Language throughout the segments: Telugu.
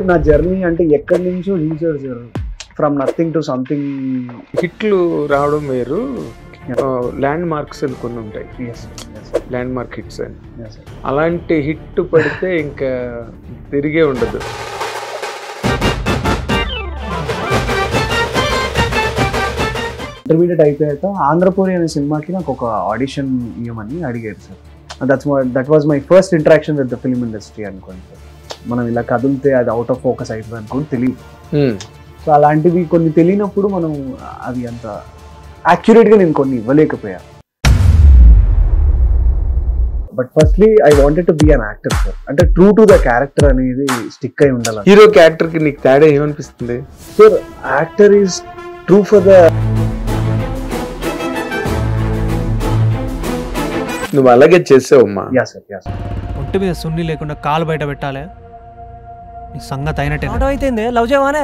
నా జర్నీ అంటే ఎక్కడి నుంచో చూసారు sir, from nothing to something. హిట్లు రావడం వేరు, ల్యాండ్ మార్క్స్ అని కొన్ని ఉంటాయి, ల్యాండ్ మార్క్ హిట్స్ అని. అలాంటి హిట్ పడితే ఇంకా తిరిగే ఉండదు. ఇంటర్మీడియట్ అయిపోయాక ఆంధ్రపూరి అనే సినిమాకి నాకు ఒక ఆడిషన్ ఇవ్వమని అడిగారు sir. That was my first interaction with the film industry అనుకోండి సార్. మనం ఇలా కదిలితే అది అవుట్ ఆఫ్ ఫోకస్ అవుతుంది అనుకోని తెలియదు. సో అలాంటివి కొన్ని తెలియనప్పుడు మనం అవి అంత యాక్యురేట్గా నేను కొన్ని ఇవ్వలేకపోయా. But firstly I wanted to be an actor sir. అంటే ట్రూ టు ద క్యారెక్టర్ అనేది స్టిక్ అయి ఉండాలి. హీరో క్యారెక్టర్ కి నీకు తేడా ఏమనిపిస్తుంది sir? Actor is true for the. నువ్వు అలాగే చేసావమ్మా. Yeah sir, yeah sir. ఒంటి మీద సున్ని లేకుండా కాలు బయట పెట్టాలి. నీ సంగతి అయినట్టే. అయితే లవ్ చేయవానే,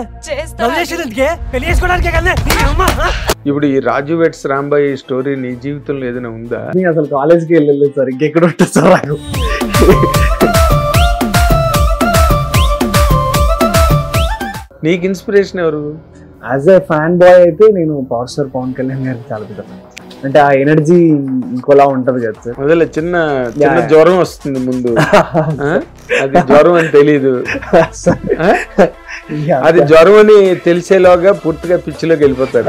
లవ్ చేసేందుకే పెళ్లి చేసుకోవడానికే కదా. ఇప్పుడు ఈ రాజు వెట్స్ రాంబాయ్ స్టోరీ నీ జీవితంలో ఏదైనా ఉందా? నేను అసలు కాలేజ్కి వెళ్ళలేదు సార్, ఇంకెక్కడ ఉంటుంది సార్ నాకు. నీకు ఇన్స్పిరేషన్ ఎవరు? యాజ్ ఎ ఫ్యాన్ బాయ్ అయితే నేను పవర్ స్టార్ పవన్ కళ్యాణ్ గారికి చాలా పెద్ద ఫ్యాన్. అంటే ఆ ఎనర్జీ ఇంకోలా ఉంటది కదా సార్. మొదల చిన్న జ్వరం వస్తుంది ముందు, అది జ్వరం అని తెలీదు. అది జ్వరం అని తెలిసేలోగా పూర్తిగా పిచ్చిలోకి వెళ్ళిపోతాడు.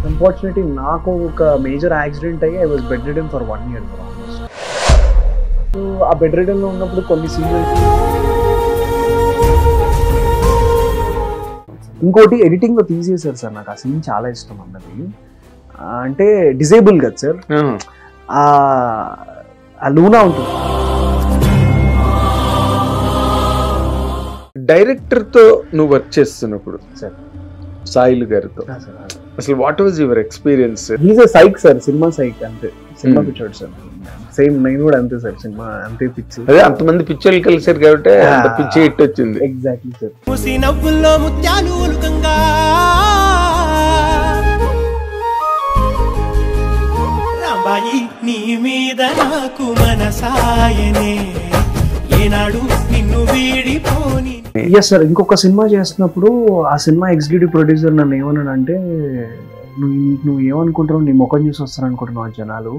అన్ఫార్చునేట్లీ నాకు ఒక మేజర్ యాక్సిడెంట్ అయ్యి I was bed ridden for 1 year. So ఆ బెడ్ రిడన్ లో ఉన్నప్పుడు కొన్ని సీన్స్. ఇంకోటి ఎడిటింగ్ లో తీసేశారు సార్. నాకు ఆ సీన్ చాలా ఇష్టం అన్నది. అంటే డిజేబుల్ కదా సార్, ఆ లూనా ఉంటుంది. డైరెక్టర్ తో నువ్వు వర్క్ చేస్తున్నప్పుడు సార్, సాయిల్ గారితో అసలు what was your experience? He's a psych sir, cinema psych. అంతే, సినిమా పిచ్చోడు సార్. సేమ్ నేను కూడా అంతే సార్, సినిమా అంతే పిచ్చి. అదే అంతమంది పిచ్చోళ్ళు కలిసారు కాబట్టి అంత పిచ్చి హిట్ వచ్చింది. Exactly sir. నీ మీద నాకు మనసాయనే, ఏనాడు నిన్ను వీడిపోని. Yes sir. ఇంకొక సినిమా చేస్తున్నప్పుడు ఆ సినిమా ఎగ్జిక్యూటివ్ ప్రొడ్యూసర్ నన్ను ఏమన్నాడంటే, నువ్వు ఏమనుకుంటున్నావు, నీ ముఖం చూసి వస్తారు అనుకుంటున్నావు జనాలు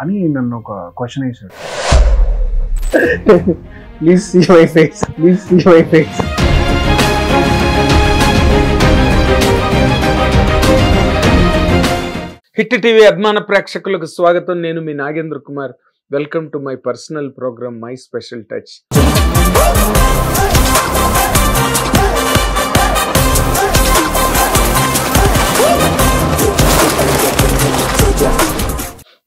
అని నన్ను ఒక క్వశ్చన్ వేశాడు. Please see my face, please see my face. Hit TV అభిమాన ప్రేక్షకులకు స్వాగతం. నేను మీ Nagendra Kumar. Welcome to my personal program my special touch.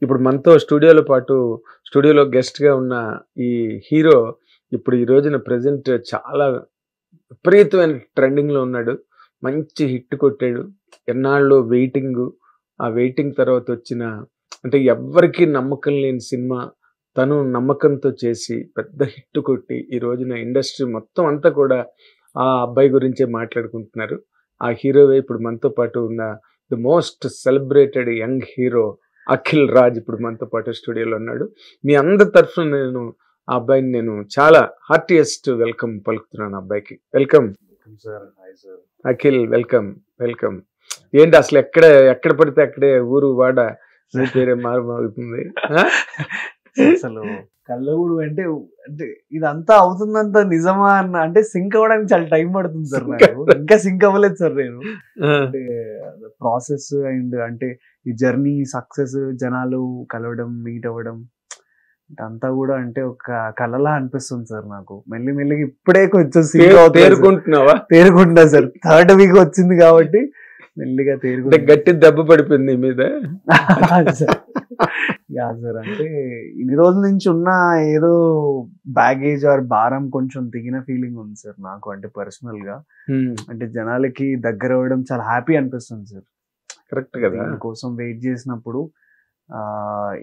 ఇప్పుడు మనతో స్టూడియోలో గెస్ట్గా ఉన్న ఈ హీరో ఇప్పుడు ఈ రోజున ప్రజెంట్ చాలా విపరీతమైన ట్రెండింగ్లో ఉన్నాడు. మంచి హిట్ కొట్టాడు. ఎన్నాళ్ళు వెయిటింగ్, ఆ వెయిటింగ్ తర్వాత వచ్చిన, అంటే ఎవ్వరికీ నమ్మకం లేని సినిమా తను నమ్మకంతో చేసి పెద్ద హిట్ కొట్టి ఈ రోజున ఇండస్ట్రీ మొత్తం అంతా కూడా ఆ అబ్బాయి గురించే మాట్లాడుకుంటున్నారు. ఆ హీరోవే ఇప్పుడు మనతో పాటు ఉన్న the most celebrated young hero Akhil Raj ఇప్పుడు మనతో పాటు స్టూడియోలో ఉన్నాడు. మీ అందరి తరఫున నేను ఆ అబ్బాయిని నేను చాలా హార్టియెస్ట్ వెల్కమ్ పలుకుతున్నాను. అబ్బాయికి వెల్కమ్ అఖిల్, వెల్కమ్ వెల్కమ్. ఏంటి అసలు ఎక్కడ పడితే అక్కడే ఊరు వాడ నీ పేరే మారుమోగుతుంది. అసలు కళ్ళగుడు అంటే ఇదంతా అవుతుందంత నిజమా అన్న, అంటే సింక్ అవ్వడానికి చాలా టైం పడుతుంది సార్. నాకు ఇంకా సింక్ అవ్వలేదు సార్ నేను. అంటే ప్రాసెస్ అండ్ అంటే ఈ జర్నీ సక్సెస్, జనాలు కలవడం, మీట్ అవ్వడం అంతా కూడా అంటే ఒక కళలా అనిపిస్తుంది సార్ నాకు. మెల్లిమెల్లిగా ఇప్పుడే కొంచెం తేరుకుంటున్నా సార్. 3rd week వచ్చింది కాబట్టి మెల్లిగా తేరుకుంటే గట్టి దెబ్బ పడిపోయింది మీద. Yeah sir. అంటే ఇన్ని రోజుల నుంచి ఉన్న ఏదో బ్యాగేజ్ ఆర్ భారం కొంచెం దిగిన ఫీలింగ్ ఉంది సార్ నాకు. అంటే పర్సనల్ గా అంటే జనాలకి దగ్గర అవ్వడం చాలా హ్యాపీ అనిపిస్తుంది సార్. కరెక్ట్ కదా. కోసం వెయిట్ చేసినప్పుడు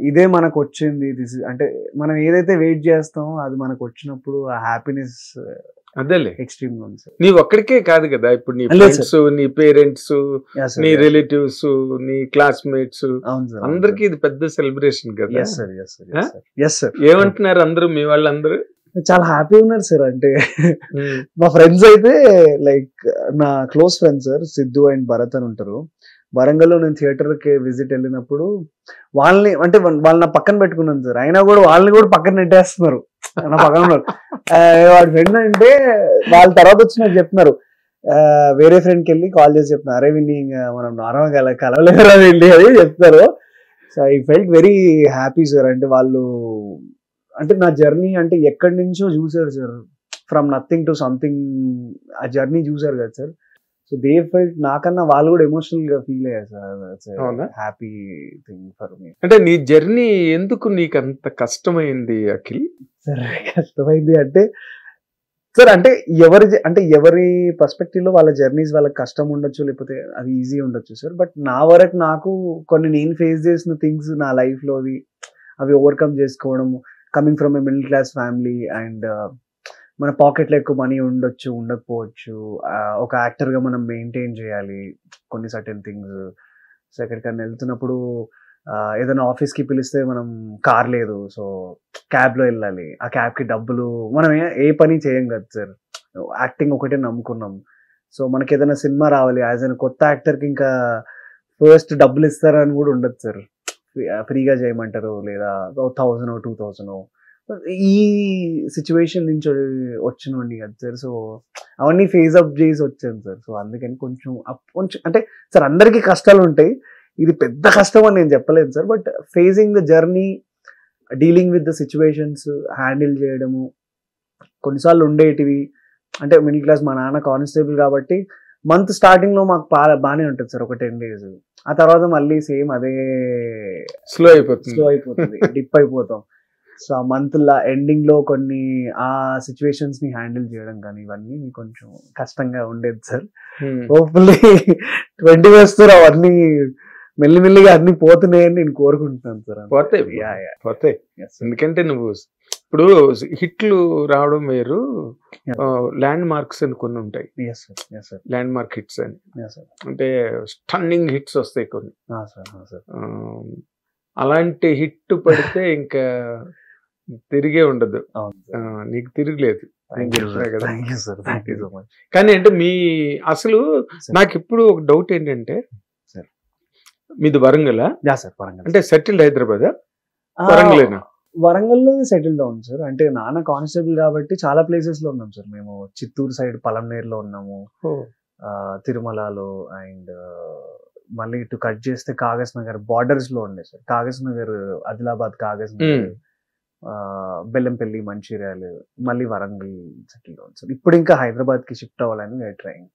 ఇదే మనకు వచ్చింది. అంటే మనం ఏదైతే వెయిట్ చేస్తామో అది మనకు వచ్చినప్పుడు ఆ హ్యాపీనెస్ అదేలే ఎక్స్ట్రీమ్ గా ఉంది సార్. నీ ఒక్కడికే కాదు కదా, ఇప్పుడు నీ లేదు ఫ్రెండ్స్, నీ పేరెంట్స్, Yeah, sir, నీ yeah, sir. రిలేటివ్స్, నీ క్లాస్మేట్స్ అవును సార్, అందరికి ఇది పెద్ద సెలబ్రేషన్ కదా. Yes sir, yes sir, Huh? Yes sir. ఏమంటున్నారు అందరూ మీ వాళ్ళందరూ? చాలా హ్యాపీ ఉన్నారు సార్. అంటే మా ఫ్రెండ్స్ అయితే లైక్ నా close friends sir Siddhu and Bharat అని ఉంటారు. వరంగల్లో నేను థియేటర్ కి విజిట్ వెళ్ళినప్పుడు వాళ్ళని అంటే వాళ్ళని నా పక్కన పెట్టుకున్నాను సార్. అయినా కూడా వాళ్ళని కూడా పక్కన నెట్టేస్తున్నారు, నా పక్కన ఉన్నారు. వాడి ఫ్రెండ్ అంటే వాళ్ళ తర్వాత వచ్చి నాకు చెప్తున్నారు, వేరే ఫ్రెండ్కి వెళ్ళి కాల్ చేసి చెప్తున్నారు, అరే విని మనం నార్మల్గా కలవలేరా వెళ్ళి అది చెప్తారు. So I felt very happy sir. అంటే వాళ్ళు అంటే నా జర్నీ అంటే ఎక్కడి నుంచో చూసారు sir, from nothing to something ఆ జర్నీ చూసారు కదా సార్. సో దే ఫెల్ట్ నాకన్నా వాళ్ళు కూడా ఎమోషనల్ గా ఫీల్ అయ్యారు సార్. అవునా? Happy thing for me. అంటే నీ జర్నీ ఎందుకు నీకు అంత కష్టమైంది అఖిల్? సార్ కష్టమైంది అంటే సార్ అంటే ఎవరి పర్స్పెక్టివ్ లో వాళ్ళ జర్నీస్ వాళ్ళకి కష్టం ఉండొచ్చు, లేకపోతే అది ఈజీ ఉండొచ్చు సార్. బట్ నా వరకు నాకు కొన్ని నేను ఫేస్ చేసిన థింగ్స్ నా లైఫ్ లో అవి ఓవర్కమ్ చేసుకోవడము, coming from a middle class family and మన పాకెట్లో ఎక్కువ మనీ ఉండొచ్చు ఉండకపోవచ్చు, ఒక యాక్టర్ గా మనం మెయింటైన్ చేయాలి కొన్ని సర్టెన్ థింగ్స్. సో ఎక్కడికన్నా వెళ్తున్నప్పుడు ఏదైనా ఆఫీస్కి పిలిస్తే మనం కార్ లేదు, సో క్యాబ్లో వెళ్ళాలి. ఆ క్యాబ్కి డబ్బులు మనం ఏ పని చేయం కదా సార్, యాక్టింగ్ ఒకటే నమ్ముకున్నాం. సో మనకి ఏదైనా సినిమా రావాలి యాజ్ అన్ కొత్త యాక్టర్కి ఇంకా ఫస్ట్ డబ్బులు ఇస్తారని కూడా ఉండదు సార్. ఫ్రీగా చేయమంటారు, లేదా 1000 2000. ఈ సిచ్యువేషన్ నుంచి వచ్చినండి కదా సార్. సో అవన్నీ ఫేస్ అప్ చేసి వచ్చాను సార్. సో అందుకని కొంచెం అంటే సార్ అందరికీ కష్టాలు ఉంటాయి, ఇది పెద్ద కష్టం అని నేను చెప్పలేదు sir. But facing the journey, dealing with the situations, handle చేయడము కొన్నిసార్లు ఉండేటివి. అంటే మిడిల్ క్లాస్, మా నాన్న కానిస్టేబుల్ కాబట్టి మంత్ స్టార్టింగ్ లో మాకు బాగానే ఉంటుంది సార్, ఒక 10 days. ఆ తర్వాత మళ్ళీ సేమ్ అదే స్లో అయిపోతుంది, డిప్ అయిపోతాం. సో ఆ మంత్ ఎండింగ్ లో కొన్ని ఆ సిచ్యువేషన్స్ ని హ్యాండిల్ చేయడం కానీ ఇవన్నీ కొంచెం కష్టంగా ఉండేది సార్. హోప్ఫుల్లీ 20 వస్తారు అవన్నీ మెల్లిమెల్లిగా అన్ని పోతున్నాయని నేను కోరుకుంటున్నాను సార్. పోతాయి. ఎందుకంటే నువ్వు ఇప్పుడు హిట్లు రావడం వేరు, ల్యాండ్ మార్క్స్ అని కొన్ని ఉంటాయి. ల్యాండ్ మార్క్ హిట్స్ అని అంటే స్టన్నింగ్ హిట్స్ వస్తాయి కొన్ని. అలాంటి హిట్ పడితే ఇంకా తిరిగే ఉండదు, నీకు తిరగలేదు. కానీ అంటే మీ అసలు నాకు ఇప్పుడు ఒక డౌట్ ఏంటంటే, మీది వరంగల్ అంటే సెటిల్డ్ హైదరాబాద్? వరంగలేనా? వరంగల్లో సెటిల్ డౌన్ సార్. అంటే నాన్న కానిస్టేబుల్ కాబట్టి చాలా ప్లేసెస్ లో ఉన్నాం సార్. మేము చిత్తూరు సైడ్ పలంనేరులో ఉన్నాము, తిరుమలలో, అండ్ మళ్ళీ ఇటు కట్ చేస్తే కాగజ్ నగర్ బార్డర్స్ లో ఉండే సార్. కాగజ్ నగర్, ఆదిలాబాద్, కాగజ్ నగర్, బెల్లంపల్లి, మంచిర్యాల, మళ్ళీ వరంగల్ సెటిల్ డౌన్ సార్. ఇప్పుడు ఇంకా హైదరాబాద్ కి షిఫ్ట్ అవ్వాలని ట్రైంగ్.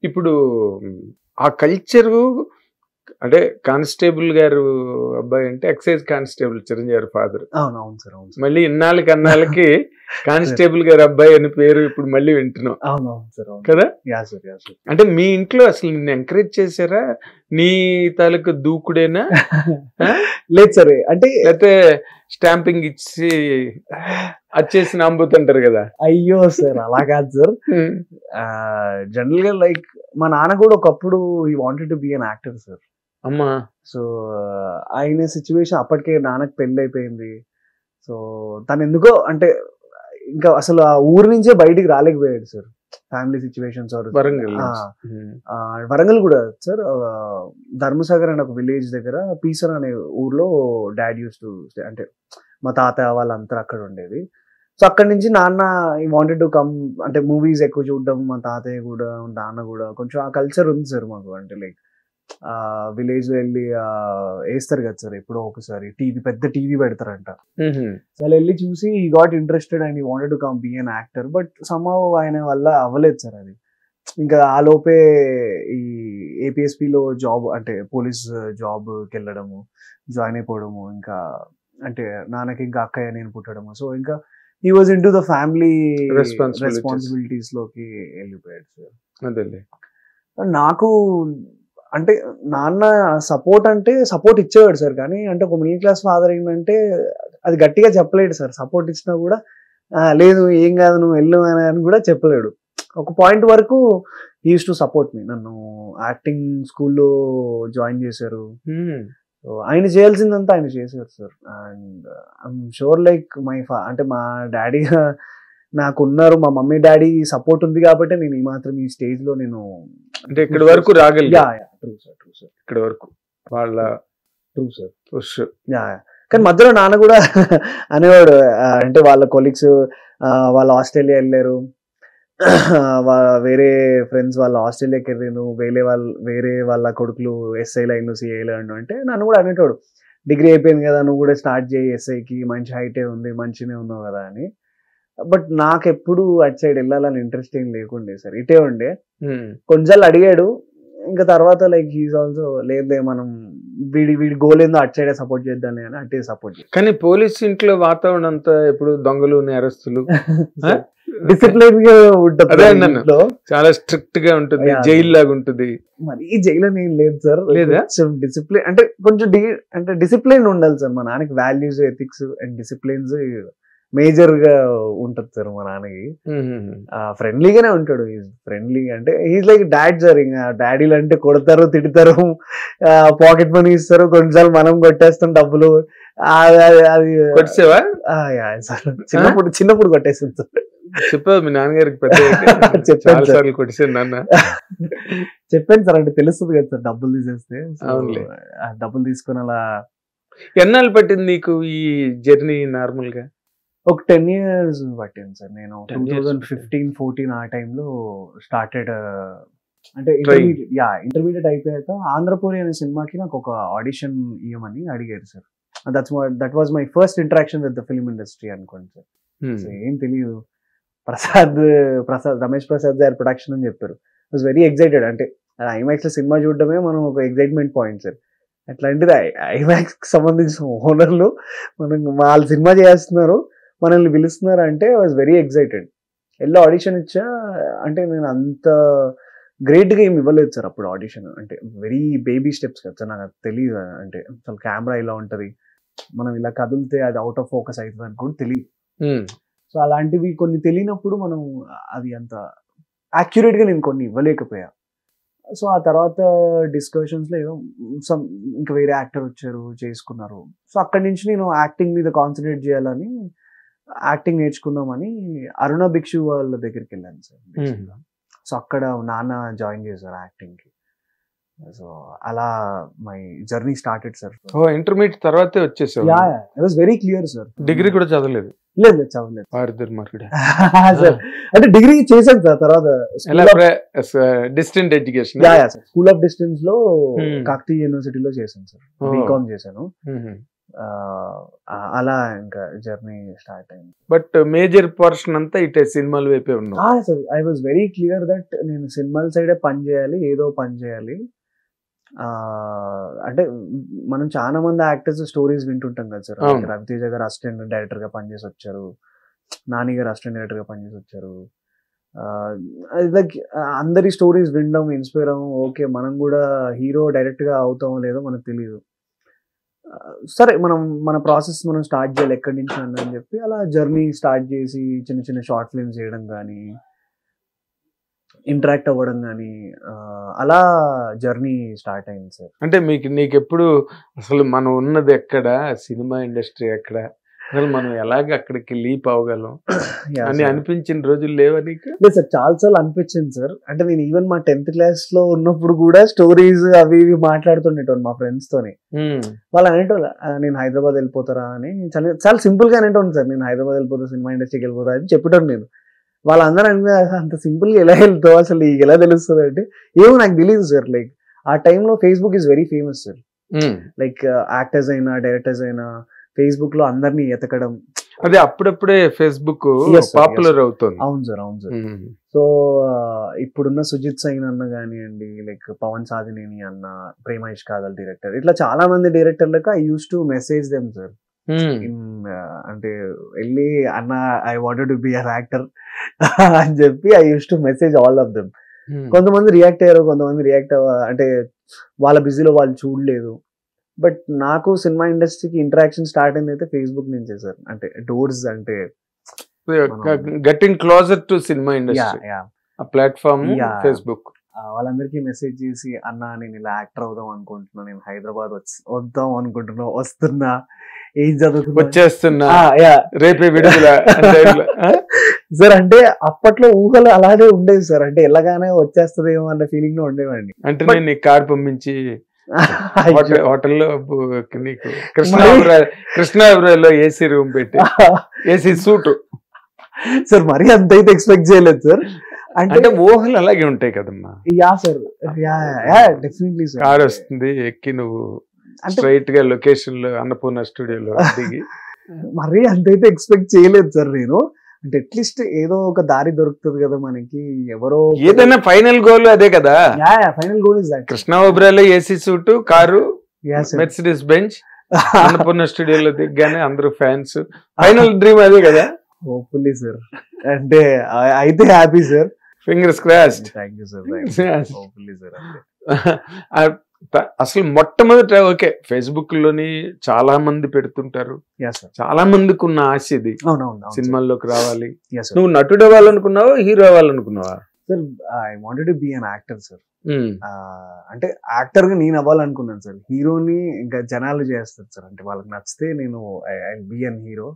ఇప్పుడు ఆ కల్చరు అంటే కానిస్టేబుల్ గారు అబ్బాయి అంటే ఎక్సైజ్ కానిస్టేబుల్ చిరంజీవి గారు ఫాదర్. అవును సార్. మళ్ళీ ఇన్నాళ్ళకి కానిస్టేబుల్ గారు అబ్బాయి అని పేరు ఇప్పుడు మళ్ళీ వింటున్నాం. అవునవును సార్ కదా. అంటే మీ ఇంట్లో అసలు నిన్ను ఎంకరేజ్ చేశారా? నీ తాలూకు దూకుడేనా? లేదు సార్. అంటే లేకపోతే స్టాంపింగ్ ఇచ్చి వచ్చేసి నమ్ముతుంటారు కదా? అయ్యో సార్ అలా కాదు సార్. జనరల్ గా లైక్ మా నాన్న కూడా ఒకప్పుడు he wanted to be an actor sir. అమ్మా. సో ఆయన సిచ్యువేషన్ అప్పటికే నాన్నకి పెళ్లి అయిపోయింది. సో తను ఎందుకో అంటే ఇంకా అసలు ఆ ఊరు నుంచే బయటికి రాలేకపోయాడు సార్, ఫ్యామిలీ సిచ్యువేషన్స్. వరంగల్ కూడా సార్, ధర్మసాగర్ అనే ఒక విలేజ్ దగ్గర పీసర్ అనే ఊర్లో డాడ్ యూస్ టు అంటే మా తాత వాళ్ళంతా అక్కడ ఉండేది. సో అక్కడి నుంచి నాన్న ఈ వాంటెడ్ టు కమ్, అంటే మూవీస్ ఎక్కువ చూడడం, మా తాతయ్య కూడా నాన్న కూడా కొంచెం ఆ కల్చర్ ఉంది సార్ మాకు. అంటే లైక్ విలేజ్ లో వెళ్ళి వేస్తారు కదా సార్ ఎప్పుడో ఒకసారి టీవీ, పెద్ద టీవీ పెడతారంట. సో అలా వెళ్ళి చూసి ఈ గాట్ ఇంట్రెస్టెడ్ అండ్ ఈ wanted to come B an actor. But somehow ఆయన వల్ల అవ్వలేదు సార్ అది. ఇంకా ఆ లోపే ఈ ఏపీఎస్పీలో జాబ్ అంటే పోలీస్ జాబ్కి వెళ్ళడము, జాయిన్ అయిపోవడము, ఇంకా అంటే నాన్నకి ఇంకా అక్కయ్య నేను పుట్టడము. సో ఇంకా he was into the family responsibilities లోకి వెళ్ళిపోయాడు సార్. నాకు అంటే నాన్న సపోర్ట్ ఇచ్చేవాడు సార్. కానీ అంటే ఒక మిడిల్ క్లాస్ ఫాదర్ ఏంటంటే అది గట్టిగా చెప్పలేడు సార్. సపోర్ట్ ఇచ్చినా కూడా లేదు ఏం కాదు నువ్వు వెళ్ళు అని కూడా చెప్పలేడు. ఒక పాయింట్ వరకు యూస్ టు సపోర్ట్ మీ. నన్ను యాక్టింగ్ స్కూల్లో జాయిన్ చేశారు. ఆయన చేయాల్సిందంతా ఆయన చేశారు sir. And I'm sure like అంటే మా డాడీ నాకున్నారు, మా మమ్మీ డాడీ సపోర్ట్ ఉంది కాబట్టి నేను ఈ మాత్రం ఈ స్టేజ్ లో నేను అంటే ఇక్కడ వరకు రాగలిగా. ట్రూ సార్ ఇక్కడ వరకు వాళ్ళ ట్రూ సార్ పుష్. కానీ మధ్యలో నాన్న కూడా అనేవాడు, అంటే వాళ్ళ కొలీగ్స్ వాళ్ళు ఆస్ట్రేలియా వెళ్ళారు, వేరే ఫ్రెండ్స్ వాళ్ళ ఆస్ట్రేలియాకి వెళ్ళాను, వేరే వాళ్ళ కొడుకులు ఎస్ఐ లైన్ సిఐ లైన్ అంటే నన్ను కూడా అనేటోడు, డిగ్రీ అయిపోయింది కదా నువ్వు కూడా స్టార్ట్ చేయి, ఎస్ఐకి మంచి హైటే ఉంది, మంచినే ఉన్నావు కదా అని. బట్ నాకు ఎప్పుడు అటు సైడ్ వెళ్ళాలని ఇంట్రెస్ట్ ఏం లేకుండే సార్, ఇటే ఉండే. కొంచెం అడిగాడు, ఇంకా తర్వాత లైక్ హీస్ ఆల్సో లేదే మనం వీడి గోల్ ఏందో అటు సైడే సపోర్ట్ చేద్దాం అని అటే సపోర్ట్ చేద్దాం. కానీ పోలీస్ ఇంట్లో వాతావరణం అంతా ఎప్పుడు దొంగలు నేరస్తులు డిసిప్లిన్ గా ఉంటుంది, చాలా స్ట్రిక్ట్ గా ఉంటుంది, జైలు లాగా ఉంటుంది. మరి ఈ జైలు అని ఏం లేదు సార్, లేదా డిసిప్లిన్ అంటే కొంచెం అంటే డిసిప్లిన్ ఉండాలి సార్. మా నాన్నకి values ethics and disciplines major గా ఉంటది సార్. మా నాన్నకి ఫ్రెండ్లీగానే ఉంటాడు, ఫ్రెండ్లీ అంటే ఈజ్ లైక్ డాడ్ సార్. ఇంకా డాడీలు అంటే కొడతారు, తిడతారు, పాకెట్ మనీ ఇస్తారు, కొన్నిసార్లు మనం కొట్టేస్తాం డబ్బులు. అది కొట్టేవా సార్? చిన్నప్పుడు కొట్టేస్తాం సార్. చెప్పావు మీ నాన్నగారికి? చెప్పాను కొట్టేసాను నాన్న, చెప్పాను సార్. అంటే తెలుస్తుంది కదా సార్ డబ్బులు తీసేస్తే. డబ్బులు తీసుకుని అలా. ఎన్నాళ్ళు పట్టింది నీకు ఈ జర్నీ నార్మల్ గా? ఒక 10 years పట్టింది సార్. నేను 2015-14 ఆ టైంలో స్టార్టెడ్. అంటే ఇంటర్మీడియట్ అయిపోయాక ఆంధ్రపూరి అనే సినిమాకి నాకు ఒక ఆడిషన్ ఇవ్వమని అడిగారు sir. That was my first interaction with the film industry అనుకోండి సార్. ఏం తెలియదు, రమేష్ ప్రసాద్ గారి ప్రొడక్షన్ అని చెప్పారు. I was very excited. అంటే ఐమాక్స్ లో సినిమా చూడడమే మనం ఒక ఎక్సైట్మెంట్ పాయింట్ సార్. అట్లాంటిది ఐమాక్స్ కి సంబంధించిన ఓనర్లు వాళ్ళు సినిమా చేస్తున్నారు, మనల్ని పిలుస్తున్నారు అంటే ఐ వాజ్ వెరీ ఎక్సైటెడ్. వెళ్ళి ఆడిషన్ ఇచ్చా. అంటే నేను అంత గ్రేట్గా ఏమి ఇవ్వలేదు సార్ అప్పుడు ఆడిషన్. అంటే వెరీ బేబీ స్టెప్స్ కదా సార్, నాకు తెలియదు. అంటే అసలు కెమెరా ఇలా ఉంటుంది, మనం ఇలా కదిలితే అది అవుట్ ఆఫ్ ఫోకస్ అవుతుంది అని కూడా తెలియదు. సో అలాంటివి కొన్ని తెలియనప్పుడు మనం అది అంత యాక్యురేట్గా నేను కొన్ని ఇవ్వలేకపోయా. సో ఆ తర్వాత డిస్కషన్స్లో ఏదో ఇంకా వేరే యాక్టర్ వచ్చారు, చేసుకున్నారు. సో అక్కడి నుంచి నేను యాక్టింగ్ మీద కాన్సన్ట్రేట్ చేయాలని, యాక్టింగ్ నేర్చుకుందామని అరుణ భిక్షు వాళ్ళ దగ్గరికి వెళ్ళాను సార్. సో అక్కడ నాన్న జాయిన్ చేశారు యాక్టింగ్కి. సో అలా my journey started sir. Intermediate తర్వాతే వచ్చేసారు? I was very clear sir. Degree కూడా చదవలేదు? లేదు చదవలేదు సార్. అంటే డిగ్రీ చేశాను సార్. తర్వాత distant education, school of distance లో కాకతీయ యూనివర్సిటీలో చేశాను సార్. బీకామ్ చేశాను. అలా ఇంకా జర్నీ స్టార్ట్ అయింది. బట్ మేజర్ పోర్షన్ అంతా ఇటే సినిమాల వైపే ఉన్నాం sir. I was very clear that నేను సినిమాల సైడే పని చేయాలి, ఏదో పని చేయాలి. అంటే మనం చాలా మంది యాక్టర్స్ స్టోరీస్ వింటుంటాం కదా సార్. రవితేజ గారు అసిస్టెంట్ డైరెక్టర్ గా పనిచేసి వచ్చారు, నాని గారు అసిస్టెంట్ డైరెక్టర్ గా పనిచేసి వచ్చారు. లైక్ అందరి స్టోరీస్ వినడం, ఇన్స్పైర్ అవ్వడం. ఓకే మనం కూడా హీరో డైరెక్ట్ గా అవుతామో లేదో మనకు తెలియదు. సరే మన ప్రాసెస్ మనం స్టార్ట్ చేయాలి ఎక్కడి నుంచి అని చెప్పి అలా జర్నీ స్టార్ట్ చేసి చిన్న చిన్న షార్ట్ ఫిల్మ్స్ చేయడం కానీ, ఇంటరాక్ట్ అవ్వడం కానీ, అలా జర్నీ స్టార్ట్ అయింది సార్. అంటే నీకు ఎప్పుడు అసలు మనం ఉన్నది ఎక్కడ, సినిమా ఇండస్ట్రీ ఎక్కడ, అసలు మనం ఎలాగ అక్కడికి లీప్ అవ్వగలం అని అనిపించిన రోజులు లేవా నీకు? లేదు సార్, చాలా సార్లు అనిపించింది సార్. అంటే నేను ఈవెన్ మా 10th class లో ఉన్నప్పుడు కూడా స్టోరీస్ అవి ఇవి మాట్లాడుతుండేటోను మా ఫ్రెండ్స్ తోని. వాళ్ళు అనేటోళ్ళు నేను హైదరాబాద్ వెళ్ళిపోతారా అని. చాలా సింపుల్ గా అనేటోను సార్, నేను హైదరాబాద్ వెళ్ళిపోతా, సినిమా ఇండస్ట్రీకి వెళ్ళిపోతా అని చెప్పేటోను నేను. వాళ్ళందరూ అంటే అంత సింపుల్ గా ఎలా వెళ్తావు, అసలు నీకు ఎలా తెలుస్తుంది అంటే ఏమో నాకు తెలియదు సార్. లైక్ ఆ టైంలో Facebook is very famous sir. Like actors అయినా డైరెక్టర్స్ అయినా ఫేస్బుక్ లో అందరినీ ఎతకడం. అదే అప్పుడప్పుడే ఫేస్బుక్ పాపులర్ అవుతుంది. అవును సార్, అవును సార్. సో ఇప్పుడున్న సుజిత్ సైన్ అన్న కానివ్వండి, లైక్ పవన్ సాధినేని అన్న, ప్రేమ ఇష్కాదల్ డైరెక్టర్, ఇట్లా చాలా మంది డైరెక్టర్లకు I use to message them sir. అంటే వెళ్ళి అన్న I wanted to be an actor అని చెప్పి I use to message all of them. కొంతమంది రియాక్ట్ అయ్యారు, కొంతమంది రియాక్ట్ అంటే వాళ్ళ బిజీలో వాళ్ళు చూడలేదు. బట్ నాకు సినిమా ఇండస్ట్రీకి ఇంటరాక్షన్ స్టార్ట్ అయింది అయితే ఫేస్బుక్ నుంచే సార్. అంటే డోర్స్ అంటే getting closer to cinema industry ఆ ప్లాట్ఫామ్ ఫేస్బుక్. వాళ్ళందరికీ మెసేజ్ చేసి, అన్న నేను ఇలా యాక్టర్ అవుదాం అనుకుంటున్నా, నేను హైదరాబాద్ వద్దాం అనుకుంటున్నా, వస్తున్నా, ఏం చదువుతున్నా, వచ్చేస్తున్నా, రేపే విడుదల సార్. అంటే అప్పట్లో ఊహలు అలానే ఉండేవి సార్, అంటే ఎలాగానే వచ్చేస్తుందేమో అన్న ఫీలింగ్ లో ఉండేవాడిని. అంటే నేను నీ కార్ పంపించి హోటల్లో నీకు కృష్ణాపురంలో ఏసీ రూమ్ పెట్టి ఏసీ సూట్ సార్, మరీ అంత అయితే ఎక్స్పెక్ట్ చేయలేదు సార్. అంటే ఊహలు అలాగే ఉంటాయి కదమ్మా. Yeah sir, definitely sir. Car వస్తుంది, ఎక్కి నువ్వు స్ట్రైట్ గా లొకేషన్ లో అన్నపూర్ణ స్టూడియోలో దిగి మరీ అంతైతే ఎక్స్పెక్ట్ చేయలేదు సార్ నేను. అంటే అట్లీస్ట్ ఏదో ఒక దారి దొరుకుతుంది కదా మనకి, ఎవరో ఏదైనా ఫైనల్ గోల్ అదే కదా. Final goal is that. Krishna ఓబ్రాలో AC suit, car, Mercedes Benz, Annapurna స్టూడియోలో దిగ్గానే అందరూ ఫ్యాన్స్. ఫైనల్ డ్రీమ్ అదే కదా. హోప్ఫుల్లీ సార్, అంటే అయితే happy sir. Fingers crossed. Thank you sir. Hopefully sir. అసలు మొట్టమొదట ఓకే, ఫేస్బుక్ లోని చాలా మంది పెడుతుంటారు, చాలా మందికి ఉన్న ఆశ ఇది సినిమాల్లోకి రావాలి. నువ్వు నటుడు అవ్వాలనుకున్నావా, హీరో అవ్వాలనుకున్నావా? Sir, I wanted to be an actor sir. అంటే యాక్టర్ గా నేను అవ్వాలనుకున్నాను సార్. హీరోని ఇంకా జనాలు చేస్తారు సార్, అంటే వాళ్ళకి నచ్చితే నేను I be an hero.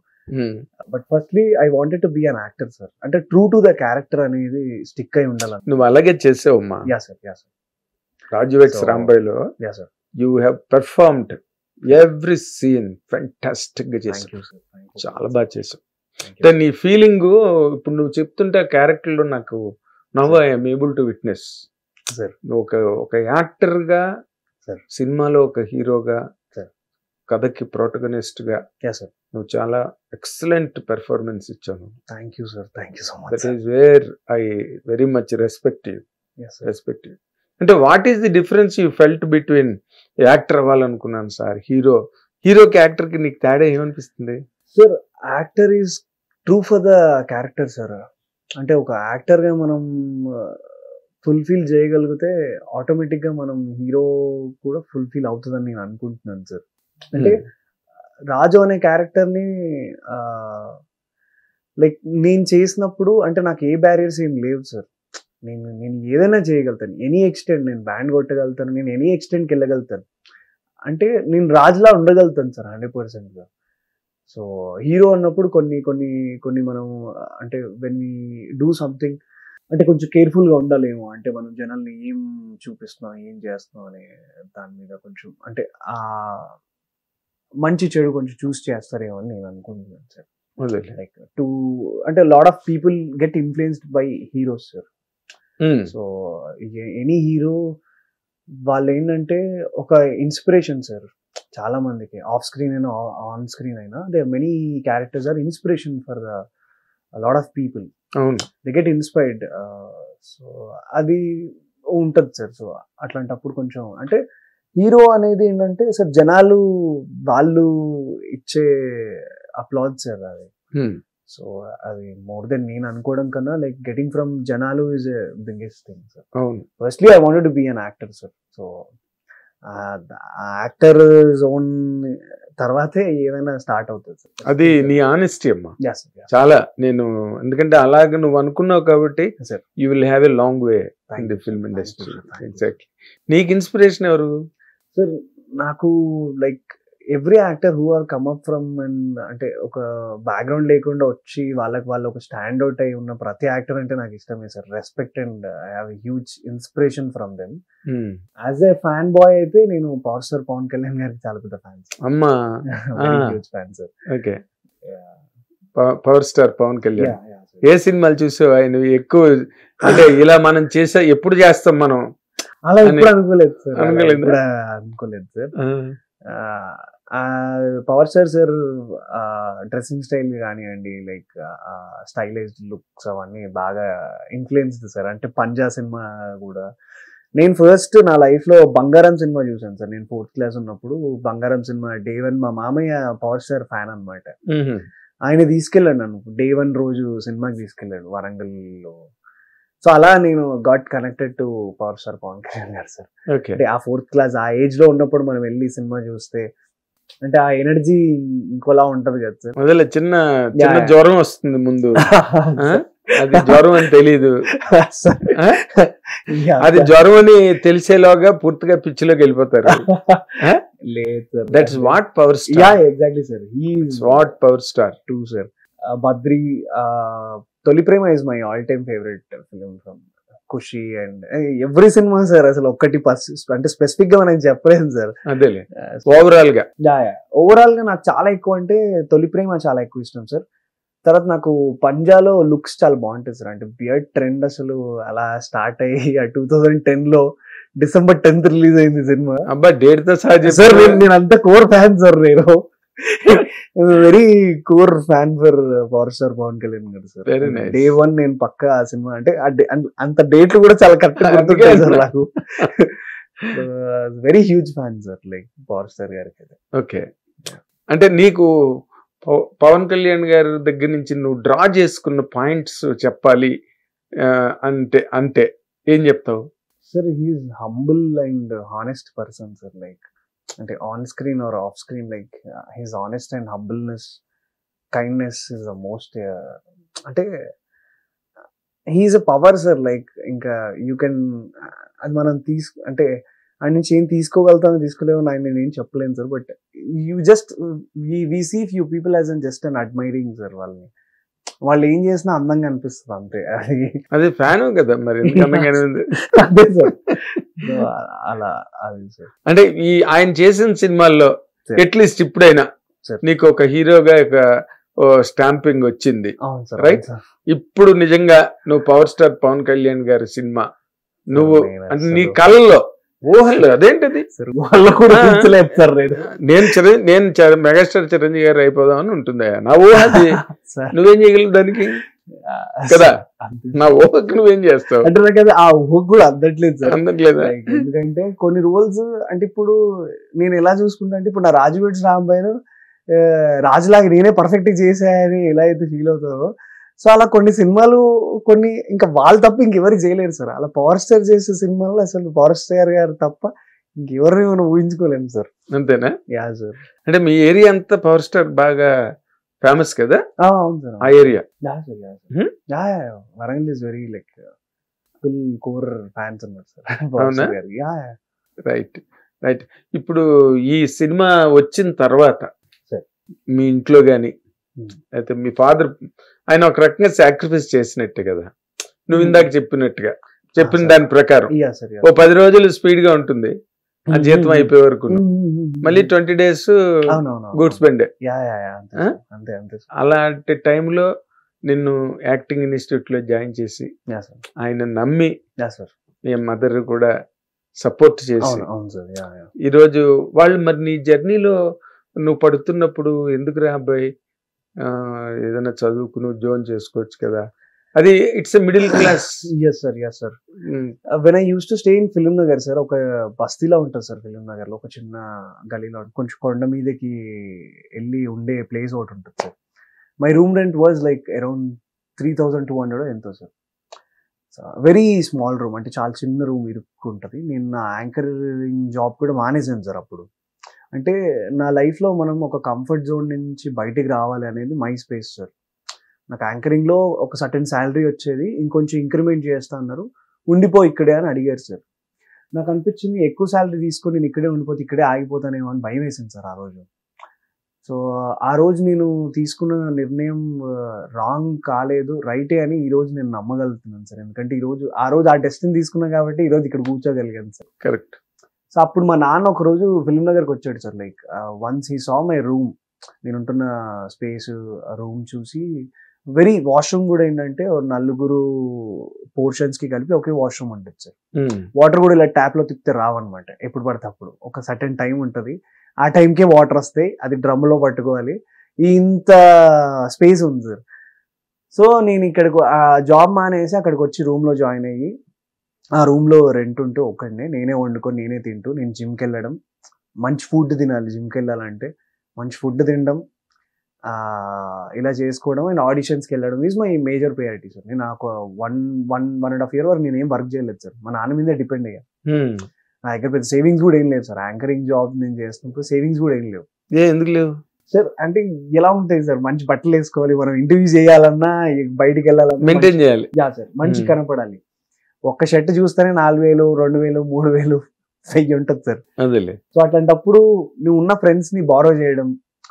But firstly I wanted to be an actor sir. అంటే ట్రూ టు ద క్యారెక్టర్ అనేది స్టిక్ అయి ఉండాలి. నువ్వు అలాగే చేసావమ్మా. Yeah sir. రాజు వెక్స్ రాంబాయ్లో you have performed every scene fantastic గా చేసావు, చాలా బాగా చేసావు. నీ ఫీలింగ్ ఇప్పుడు నువ్వు చెప్తుంటే ఆ క్యారెక్టర్ లో నాకు now I'm able to witness. నువ్వు ఒక యాక్టర్ గా, సినిమాలో ఒక హీరోగా, కథకి ప్రోటగనిస్ట్ గా నువ్వు చాలా ఎక్సలెంట్ పెర్ఫార్మెన్స్ ఇచ్చావు. Thank you sir. Thank you so much. That is where I very much respect you. అంటే what is the difference you felt between actor అవ్వాలనుకున్నాను సార్, హీరోకి యాక్టర్ కి నీకు తేడా ఏమనిపిస్తుంది sir? Actor is true for the character sir. అంటే ఒక యాక్టర్ గా మనం ఫుల్ఫిల్ చేయగలిగితే ఆటోమేటిక్ గా మనం హీరో కూడా ఫుల్ఫిల్ అవుతుందని నేను అనుకుంటున్నాను సార్. అంటే రాజు అనే క్యారెక్టర్ ని లైక్ నేను చేసినప్పుడు అంటే నాకు ఏ బ్యారియర్స్ ఏం లేవు సార్. నేను ఏదైనా చేయగలుగుతాను, ఎనీ ఎక్స్టెంట్. నేను బ్యాండ్ కొట్టగలుగుతాను, నేను ఎనీ ఎక్స్టెంట్కి వెళ్ళగలుగుతాను. అంటే నేను రాజులా ఉండగలుగుతాను సార్ 100%. సో హీరో అన్నప్పుడు కొన్ని మనం అంటే వెన్ వీ డూ సంథింగ్ అంటే కొంచెం కేర్ఫుల్గా ఉండాలేమో. అంటే మనం జనాల్ని ఏం చూపిస్తున్నాం, ఏం చేస్తున్నాం అనే దాని మీద కొంచెం అంటే మంచి చెడు కొంచెం చూస్ చేస్తారేమో అని నేను అనుకుంటున్నాను సార్. లైక్ అంటే lot of people get influenced by heroes sir. So any hero వాళ్ళు ఏంటంటే ఒక ఇన్స్పిరేషన్ సార్ చాలా మందికి, ఆఫ్ స్క్రీన్ అయినా ఆన్ స్క్రీన్ అయినా. They many characters are inspiration for lot of people. They get inspired. So అది ఉంటుంది సార్. సో అట్లాంటప్పుడు కొంచెం అంటే హీరో అనేది ఏంటంటే సార్ జనాలు వాళ్ళు ఇచ్చే అప్లాజ్ సార్ అది. సో అది మోర్ దెన్ నేను అనుకోవడం కన్నా లైక్ గెటింగ్ ఫ్రమ్ జనాలు is a biggest thing sir. Firstly I wanted to be an actor sir. So actor zone తర్వాతే ఏదైనా స్టార్ట్ అవుతుంది సార్. అది నీ ఆనెస్టీ అమ్మా చాలా. నేను ఎందుకంటే అలాగే నువ్వు అనుకున్నావు కాబట్టి you will have a long way in the film industry. Exactly. నీకు ఇన్స్పిరేషన్ ఎవరు సార్? నాకు like every actor who are come up from and అంటే ఒక బ్యాక్గ్రౌండ్ లేకుండా వచ్చి వాళ్ళు ఒక స్టాండ్ అవుట్ అయి ఉన్న ప్రతి యాక్టర్ అంటే నాకు ఇష్టమే sir. Respect and I have huge inspiration from them. As a fan boy అయితే నేను పవర్ స్టార్ పవన్ కళ్యాణ్ గారికి చాలా పెద్ద ఫ్యాన్ సార్. అమ్మా, huge fan sir. Okay, power star Pawan Kalyan ఏ సినిమాలు చూసావు ఆయన ఎక్కువ? అంటే ఇలా మనం ఎప్పుడు చేస్తాం మనం అలా ఎప్పుడు అనుకోలేదు సార్. అనుకోలేదు sir. Power star sir dressing style కానివ్వండి, లైక్ స్టైలైజ్డ్ లుక్స్ అవన్నీ బాగా ఇన్ఫ్లుయెన్స్డ్ సార్. అంటే పంజా సినిమా కూడా నేను ఫస్ట్ నా లైఫ్ లో బంగారం సినిమా చూసాను సార్. నేను 4th క్లాస్ ఉన్నప్పుడు బంగారం సినిమా డే 1 మా మామయ్య పవర్ స్టార్ ఫ్యాన్ అనమాట. ఆయన తీసుకెళ్ళాడు నన్ను డే 1 రోజు సినిమాకి తీసుకెళ్ళాడు వరంగల్లో. సో అలా నేను got connected to power star Pawan Kalyan garu sir. అంటే ఆ 4th క్లాస్ ఆ ఏజ్ లో ఉన్నప్పుడు మనం వెళ్ళి సినిమా చూస్తే అంటే ఆ ఎనర్జీ ఇంకోలా ఉంటది కదా సార్. మొదల చిన్న Yeah. జ్వరం వస్తుంది ముందు, ఆ? అది జ్వరం అని తెలీదు, ఆ? అది జ్వరం అని తెలిసేలోగా పూర్తిగా పిచ్చిలోకి వెళ్ళిపోతారు. లేదు sir, that's what power yeah star, exactly sir. What power star. Too sir. Badri, Tholi Prema is my all time favourite film from Kushi and every cinema sir. అసలు ఒక్కటి అంటే స్పెసిఫిక్ గా మనం చెప్పలేము సార్. అదేలే ఓవరాల్ గా. ఓవరాల్ గా నాకు చాలా ఎక్కువ అంటే తొలి ప్రేమ చాలా ఎక్కువ ఇష్టం సార్. తర్వాత నాకు పంజాలో లుక్స్ చాలా బాగుంటాయి సార్. అంటే బియర్డ్ ట్రెండ్ అసలు అలా స్టార్ట్ అయ్యి 2010 లో December 10th రిలీజ్ అయింది సినిమా. అబ్బా డేట్ తో సహా సార్ నేను అంత కోర్ ఫ్యాన్ సార్. నేను very core fan for power star Pawan Kalyan garu sir. Very nice. Day 1 నేను పక్కా ఆ సినిమా అంటే అంత డేట్లు కూడా చాలా కరెక్ట్ గుర్తుంటాయి సార్ నాకు. Very huge fan sir like power star గారికి. ఓకే, అంటే నీకు పవన్ కళ్యాణ్ గారి దగ్గర నుంచి నువ్వు డ్రా చేసుకున్న పాయింట్స్ చెప్పాలి అంటే అంటే ఏం చెప్తావు? Sir he's humble and honest person sir. Like అంటే on screen or off screen like he's honest and humbleness, kindness is the most. అంటే he's a power sir. Like ఇంకా యూ కెన్ అది మనం అంటే ఆయన నుంచి ఏం తీసుకోగలుగుతామో తీసుకోలేమో నేను ఏం చెప్పలేను sir. But you just we see few people as un just un admiring sir. వాళ్ళు ఏం చేసినా అందంగా అనిపిస్తుంది అంతే. అది ఫ్యాన్ కదా మరి, అదే సార్. అలా అది సార్. అంటే ఈ ఆయన చేసిన సినిమాల్లో అట్లీస్ట్ ఇప్పుడైనా నీకు ఒక హీరోగా ఒక స్టాంపింగ్ వచ్చింది, రైట్? ఇప్పుడు నిజంగా నువ్వు పవర్ స్టార్ పవన్ కళ్యాణ్ గారి సినిమా నువ్వు అంటే నీ కళ్ళలో ఊహల్లో అదేంటిది నేను మెగాస్టార్ చిరంజీవి గారు అయిపోదామని ఉంటుందా నా ఊహ? నువ్వేం చేయగలవు దానికి కదా? నా ఊహకి నువ్వేం చేస్తావు అంటే నాకు అది ఆ ఊహ కూడా అందట్లేదు సార్. అందట్లేదు ఎందుకంటే కొన్ని రోల్స్ అంటే ఇప్పుడు నేను ఎలా చూసుకుంటా అంటే ఇప్పుడు నా రాజువేడ్స్ రాంబాయ్ రాజులాగా నేనే పర్ఫెక్ట్ చేశాయని ఎలా అయితే ఫీల్ అవుతావో, సో అలా కొన్ని సినిమాలు కొన్ని ఇంకా వాళ్ళు తప్ప ఇంకెవరికి చేయలేరు సార్. అలా పవర్ స్టార్ చేసే సినిమాల్లో అసలు పవర్ స్టార్ గారు తప్ప ఇంకెవరిని మనం ఊహించుకోలేము సార్. అంతేనా? Yeah sir. అంటే మీ ఏరియా అంతా పవర్ స్టార్ బాగా ఫేమస్ కదా? అవును సార్, ఆ area. Warangal is very like full core fans ఉన్నారు సార్ పవర్ స్టార్ గారు. Right right. ఇప్పుడు ఈ సినిమా వచ్చిన తర్వాత మీ ఇంట్లో గాని అయితే మీ ఫాదర్ ఆయన ఒక రకంగా సాక్రిఫైస్ చేసినట్టే కదా, నువ్వు ఇందాక చెప్పినట్టుగా చెప్పిన దాని ప్రకారం. ఓ 10 రోజులు స్పీడ్ గా ఉంటుంది ఆ జీతం అయిపోయే వరకు, మళ్ళీ 20 days గుడ్స్ బండే. అలాంటి టైంలో నిన్ను యాక్టింగ్ ఇన్స్టిట్యూట్ లో జాయిన్ చేసి ఆయన నమ్మి మీ మదర్ కూడా సపోర్ట్ చేసి ఈరోజు వాళ్ళు మరి నీ జర్నీలో నువ్వు పడుతున్నప్పుడు ఎందుకురా అబ్బాయి ఏదైనా చదువుకు నువ్వు జోన్ చేసుకోవచ్చు కదా, అది it's a middle class. Yes sir, yes sir. When I use to stay in film Nagar sir, ఒక బస్తీలో ఉంటుంది సార్ ఫిలిం నగర్ లో, ఒక చిన్న గలీలో కొంచెం కొండ మీదకి వెళ్ళి ఉండే ప్లేస్ ఒకటి ఉంటుంది sir. My room rent was like around 3,200 ఎంతో సార్. వెరీ స్మాల్ రూమ్, అంటే చాలా చిన్న రూమ్ ఇరుక్కుంటుంది. నేను నా యాంకరింగ్ జాబ్ కూడా మానేసాను సార్ అప్పుడు. అంటే నా లైఫ్లో మనం ఒక కంఫర్ట్ జోన్ నుంచి బయటికి రావాలి అనేది మై స్పేస్ సార్. నాకు యాంకరింగ్లో ఒక సర్టెన్ శాలరీ వచ్చేది, ఇంకొంచెం ఇంక్రిమెంట్ చేస్తా అన్నారు, ఉండిపో ఇక్కడే అని అడిగారు సార్. నాకు అనిపించింది ఎక్కువ శాలరీ తీసుకొని నేను ఇక్కడే ఉండిపోతే ఇక్కడే ఆగిపోతానేమో అని భయం వేసింది సార్ ఆ రోజు. సో ఆ రోజు నేను తీసుకున్న నిర్ణయం రాంగ్ కాలేదు, రైటే అని ఈ రోజు నేను నమ్మగలుగుతున్నాను సార్. ఎందుకంటే ఆ రోజు ఆ డెసిషన్ తీసుకున్నాను కాబట్టి ఈ రోజు ఇక్కడ కూర్చోగలిగాను సార్. కరెక్ట్. సో అప్పుడు మా నాన్న ఒక రోజు ఫిలిం నగర్కి వచ్చాడు sir. Like once he saw my room, నేను ఉంటున్న స్పేస్ రూమ్ చూసి, వెరీ వాష్రూమ్ కూడా ఏంటంటే 4 పోర్షన్స్ కి కలిపి ఒకే వాష్రూమ్ ఉంటుంది సార్. వాటర్ కూడా ఇలా ట్యాప్ లో తిప్పితే రావన్నమాట, ఎప్పుడు పడితే అప్పుడు ఒక సర్టెన్ టైం ఉంటుంది, ఆ టైంకే వాటర్ వస్తాయి, అది డ్రమ్లో పట్టుకోవాలి, ఇంత స్పేస్ ఉంది సార్. సో నేను ఇక్కడికి జాబ్ మానేసి అక్కడికి వచ్చి రూమ్లో జాయిన్ అయ్యి, ఆ రూమ్లో రెంట్ ఉంటూ ఒక్కడినే నేనే వండుకొని నేనే తింటూ, నేను జిమ్కి వెళ్ళడం, మంచి ఫుడ్ తినాలి జిమ్కి వెళ్ళాలంటే, మంచి ఫుడ్ తినడం, ఇలా చేసుకోవడం అండ్ ఆడిషన్స్కి వెళ్ళడం is my major priority sir. నేను నాకు 1.5 year వరకు నేను ఏం వర్క్ చేయలేదు సార్, మా నాన్న మీదే డిపెండ్ అయ్యా. నా దగ్గర పెద్ద సేవింగ్స్ కూడా ఏం లేవు సార్. యాంకరింగ్ జాబ్ నేను చేస్తున్నప్పుడు సేవింగ్స్ కూడా ఏం లేవు. ఎందుకు లేవు సార్? అంటే ఎలా ఉంటాయి సార్, మంచి బట్టలు వేసుకోవాలి, మనం ఇంటర్వ్యూ చేయాలన్నా బయటికి వెళ్ళాలన్నా మెయింటైన్ చేయాలి. యా సార్, మంచి కనపడాలి. ఒక్క షర్ట్ చూస్తేనే 4,000, 2,000, 3,000, 1,000 ఉంటుంది సార్. అదేలే. సో అట్లాంటప్పుడు నువ్వు ఉన్న ఫ్రెండ్స్ ని బారో చేయడం,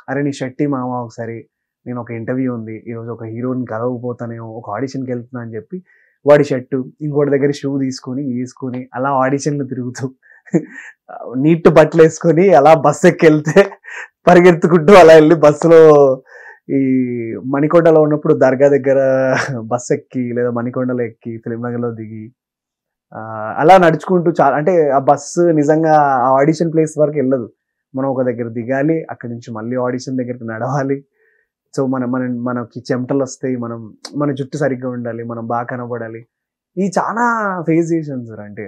అరే నీ షర్ట్ మామ ఒకసారి నేను ఒక ఇంటర్వ్యూ ఉంది ఈరోజు, ఒక హీరోని కలవకపోతానేమో, ఒక ఆడిషన్కి వెళ్తున్నా అని చెప్పి వాడి షర్టు ఇంకోటి దగ్గర షూ తీసుకొని వేసుకొని అలా ఆడిషన్లు తిరుగుతూ నీట్ బట్టలు వేసుకొని అలా బస్ ఎక్కి వెళ్తే పరిగెత్తుకుంటూ అలా వెళ్ళి బస్సులో ఈ మణికొండలో ఉన్నప్పుడు దర్గా దగ్గర బస్ ఎక్కి లేదా మణికొండలో ఎక్కి ఫిలింనగర్లో దిగి అలా నడుచుకుంటూ చాలా, అంటే ఆ బస్సు నిజంగా ఆ ఆడిషన్ ప్లేస్ వరకు వెళ్ళదు. మనం ఒక దగ్గర దిగాలి, అక్కడి నుంచి మళ్ళీ ఆడిషన్ దగ్గరికి నడవాలి. సో మనకి చెమటలు వస్తాయి, మన జుట్టు సరిగ్గా ఉండాలి, మనం బాగా కనపడాలి. ఇది చాలా ఫేస్ చేసాను సార్. అంటే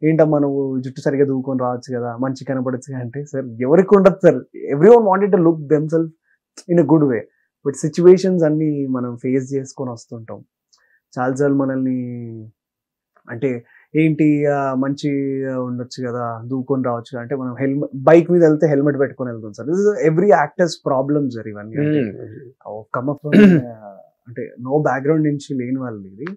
ఏంటమ్మా నువ్వు జుట్టు సరిగ్గా దూకొని రావచ్చు కదా, మంచి కనపడచ్చు అంటే సార్ ఎవరికి ఉండదు sir. Every one wanted to look them self in a good way. But situations అన్ని మనం ఫేస్ చేసుకొని వస్తుంటాం. చాలాసార్లు మనల్ని అంటే ఏంటి మంచి ఉండొచ్చు కదా, దూకొని రావచ్చు అంటే మనం బైక్ మీద వెళ్తే హెల్మెట్ పెట్టుకొని వెళ్తాం sir. This is every actors problem sir ఇవన్నీ. కమ్ అప్ అంటే నో బ్యాక్గ్రౌండ్ నుంచి లేని వాళ్ళు ఇది.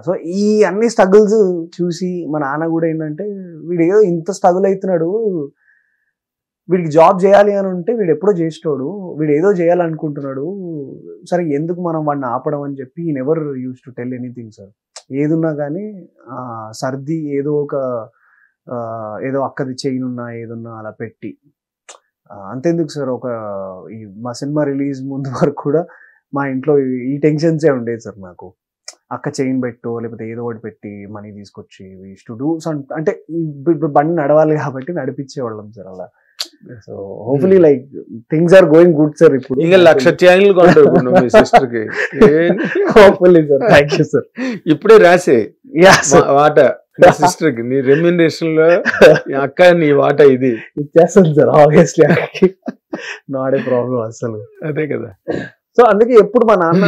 సో ఈ అన్ని స్ట్రగుల్స్ చూసి మా నాన్న కూడా ఏంటంటే వీడు ఏదో ఇంత స్ట్రగుల్ అవుతున్నాడు, వీడికి జాబ్ చేయాలి అని ఉంటే వీడు ఎప్పుడో చేసేటోడు, వీడు ఏదో చేయాలనుకుంటున్నాడు, సరే ఎందుకు మనం వాడిని ఆపడం అని చెప్పి ఈ never use to tell anything sir. ఏదున్నా కానీ సర్ది ఏదో అక్కది చేయనున్నా ఏదున్నా అలా పెట్టి అంతెందుకు సార్. మా సినిమా రిలీజ్ ముందు వరకు కూడా మా ఇంట్లో ఈ టెన్షన్సే ఉండేది సార్. నాకు అక్క చైన్ పెట్టు లేకపోతే ఏదో ఒకటి పెట్టి మనీ తీసుకొచ్చి టు డూ సమ్, అంటే బండి నడవాలి కాబట్టి నడిపించేవాళ్ళం సార్ అలా. So hopefully like things are going good sir. ఇప్పుడు ఇంకా 1,00,000 ఛానల్ కొంటావు మీ సిస్టర్ కి. Hopefully sir. Thank you sir. ఇప్పుడే రాసే వాటా సిస్టర్ కి, నీ రెమ్యునరేషన్ లో అక్క నీ వాటా ఇది ఇచ్చేస్తాను sir. Obviously not a problem అసలు. అదే కదా. సో అందుకే ఎప్పుడు మా నాన్న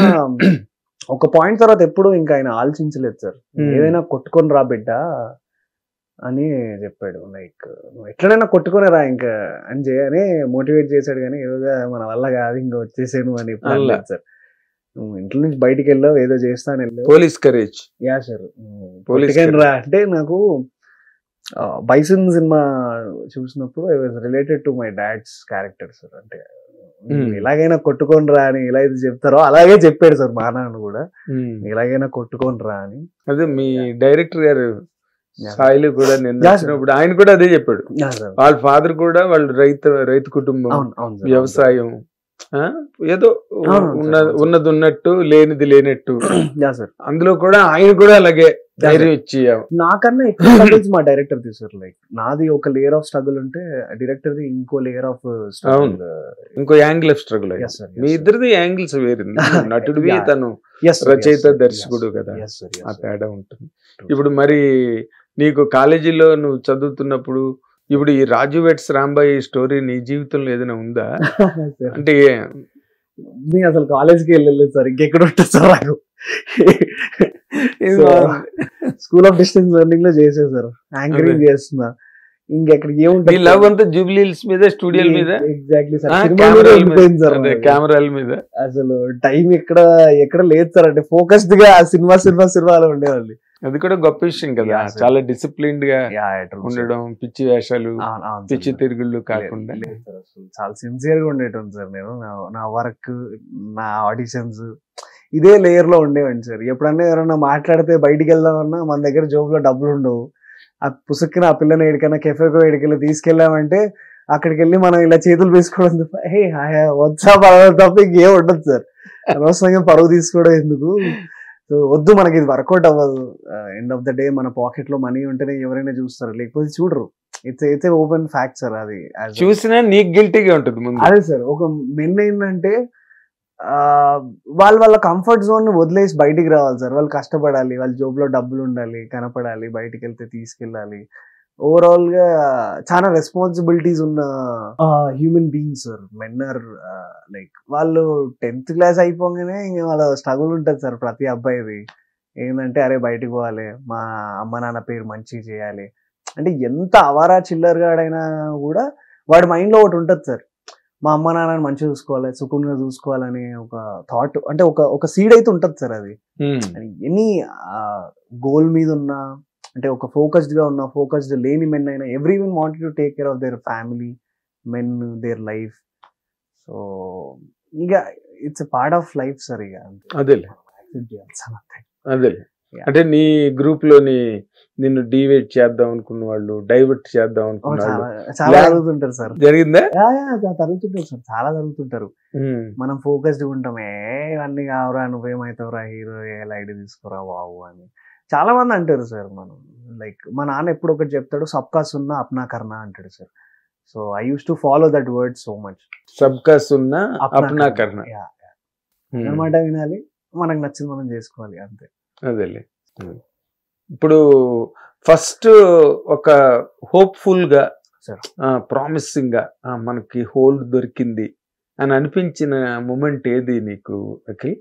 ఒక పాయింట్ తర్వాత ఎప్పుడు ఇంకా ఆయన ఆలోచించలేదు సార్. ఏదైనా కొట్టుకొని రా బిడ్డ అని చెప్పాడు. లైక్ నువ్వు ఎట్లనైనా కొట్టుకొని రా ఇంకా అని మోటివేట్ చేశాడు. కానీ ఈరోజు మన వల్ల కాదు ఇంకా వచ్చేసాను అని సార్. నువ్వు ఇంట్లో నుంచి బయటికి వెళ్ళావు, ఏదో చేస్తాను వెళ్ళావు. Police courage. Yeah sir. Political raw అంటే నాకు బైసన్ సినిమా చూసినప్పుడు I was related to my dad's character sir. అంటే ఎలాగైనా కొట్టుకొని రా అని ఎలా అయితే చెప్తారో అలాగే చెప్పాడు సార్ మా నాన్న కూడా, ఎలాగైనా కొట్టుకొని రా అని. అదే మీ డైరెక్టర్ గారు సాయిలు కూడా నిన్నప్పుడు ఆయన కూడా అదే చెప్పాడు. వాళ్ళ ఫాదర్ కూడా వాళ్ళు రైతు కుటుంబం, వ్యవసాయం, ఏదో ఉన్నది ఉన్నట్టు లేనిది లేనట్టు. అందులో కూడా ఆయన కూడా అలాగే ధైర్యం ఇచ్చి. నాకన్నా ఎక్కువ స్ట్రగుల్స్ మా డైరెక్టర్ తీసారు. లైక్ నాది ఒక లేయర్ ఆఫ్ స్ట్రగుల్ ఉంటే డైరెక్టర్ ది ఇంకో లేయర్ ఆఫ్ స్ట్రగుల్, ఇంకో యాంగిల్ ఆఫ్ స్ట్రగుల్. మీ ఇద్దరిది యాంగిల్స్ వేరు. నటుడివి, తను రచయిత దర్శకుడు కదా, ఆ తేడా ఉంటుంది. ఇప్పుడు మరి నీకు కాలేజీలో నువ్వు చదువుతున్నప్పుడు ఇప్పుడు ఈ రాజు వెట్స్ రాంబాయి స్టోరీ నీ జీవితంలో ఏదైనా ఉందా? అంటే నేను అసలు కాలేజ్కి వెళ్ళలేదు సార్, ఇంకెక్కడ ఉంటుంది సార్. నాకు స్కూల్ ఆఫ్ డిస్టెన్స్ లెర్నింగ్ లో చేసేసారు, యాంకరింగ్ చేస్తున్నా. ఇంకెక్కడికి ఏముంటుంది, లవ్ అంతా జూబ్లీ హిల్స్ మీద, స్టూడియోల మీద. ఎగ్జాక్ట్లీ సార్, కెమెరాల మీద. అసలు టైం ఎక్కడ లేదు సార్. అంటే ఫోకస్డ్ గా సినిమాలో ఉండేవాళ్ళు. అది కూడా గొప్ప విషయం కదా. చాలా డిసిప్లిన్డ్ గా ఉండడం, పిచ్చి వేషాలు, పిచ్చి తిరుగుళ్ళు కాకుండా చాలా సిన్సియర్ గా ఉండేటం సార్. నేను నా వర్క్, నా ఆడిషన్స్ ఇదే లేయర్ లో ఉండేవాడిని సార్. ఎప్పుడన్నా ఎవరన్నా మాట్లాడితే బయటికి వెళ్దామన్నా మన దగ్గర జోబులో డబ్బులు ఉండవు. ఆ పుసుక్కున ఆ పిల్లని ఎడికైనా కెఫేకో ఎడికెళ్ళి తీసుకెళ్ళామంటే అక్కడికి వెళ్ళి మనం ఇలా చేతులు వేసుకోవడం వచ్చా పర్వాలేదు తప్ప ఇంకేం ఉండదు సార్. అనవసరంగా పరువు తీసుకోవడం ఎందుకు. సో వద్దు, మనకి ఇది వర్కౌట్ అవ్వదు. ఎండ్ ఆఫ్ ద డే మన పాకెట్ లో మనీ ఉంటేనే ఎవరైనా చూస్తారు, లేకపోతే చూడరు. It's open fact sir. అది చూసినా నీకు గిల్టీగా ఉంటుంది. అదే సార్, ఒక మెన్ ఏంటంటే వాళ్ళ కంఫర్ట్ జోన్ ని వదిలేసి బయటికి రావాలి సార్. వాళ్ళు కష్టపడాలి, వాళ్ళ జోబులో డబ్బులు ఉండాలి, కనపడాలి, బయటికి వెళ్తే తీసుకెళ్ళాలి. ఓవరాల్ గా చాలా రెస్పాన్సిబిలిటీస్ ఉన్న human beings sir. Men are like వాళ్ళు 10th క్లాస్ అయిపోగానే ఇంకా వాళ్ళ స్ట్రగుల్ ఉంటుంది సార్ ప్రతి అబ్బాయిది. ఏంటంటే అరే బయటికి పోవాలి, మా అమ్మ నాన్న పేరు మంచిగా చేయాలి. అంటే ఎంత అవారా చిల్లరగాడైనా కూడా వాడి మైండ్ లో ఒకటి ఉంటుంది సార్, మా అమ్మ నాన్నని మంచిగా చూసుకోవాలి, సుఖంగా చూసుకోవాలని ఒక థాట్, అంటే ఒక సీడ్ అయితే ఉంటుంది సార్. అది ఎనీ గోల్ మీద ఉన్నా, అంటే ఒక ఫోకస్డ్ గా ఉన్నా, ఫోకస్డ్ లేని మెన్ అయినా, every one wanted to take care of their family, men, their life. So ఇక it's part of life sir. ఇక అదేలే అదేలే. అంటే నీ గ్రూప్ లోని నిన్ను డివైడ్ చేద్దాం అనుకున్న వాళ్ళు, డైవర్ట్ చేద్దాం అనుకున్న వాళ్ళు చాలా జరుగుతుంటారు సార్. జరిగిందా? జరుగుతుంటారు సార్, చాలా జరుగుతుంటారు. మనం ఫోకస్డ్ ఉంటామే, ఇవన్నీ కావరా, నువ్వేమవుతావురా హీరో, లైట్ తీసుకురా బాబు అని చాలా మంది అంటారు సార్. మనం లైక్ మా నాన్న ఎప్పుడు ఒకటి చెప్తాడు, సబ్కా సున్నా అప్నా కర్నా అంటాడు sir. So I use to follow that word so much. సబ్కా సున్నా అప్నా కర్నా అన్నమాట. వినాలి, మనకు నచ్చింది మనం చేసుకోవాలి, అంతే. అదేలే. ఇప్పుడు ఫస్ట్ ఒక హోప్ఫుల్ గా, ప్రామిసింగ్ గా మనకి హోల్డ్ దొరికింది అని అనిపించిన మూమెంట్ ఏది నీకు అఖిల్?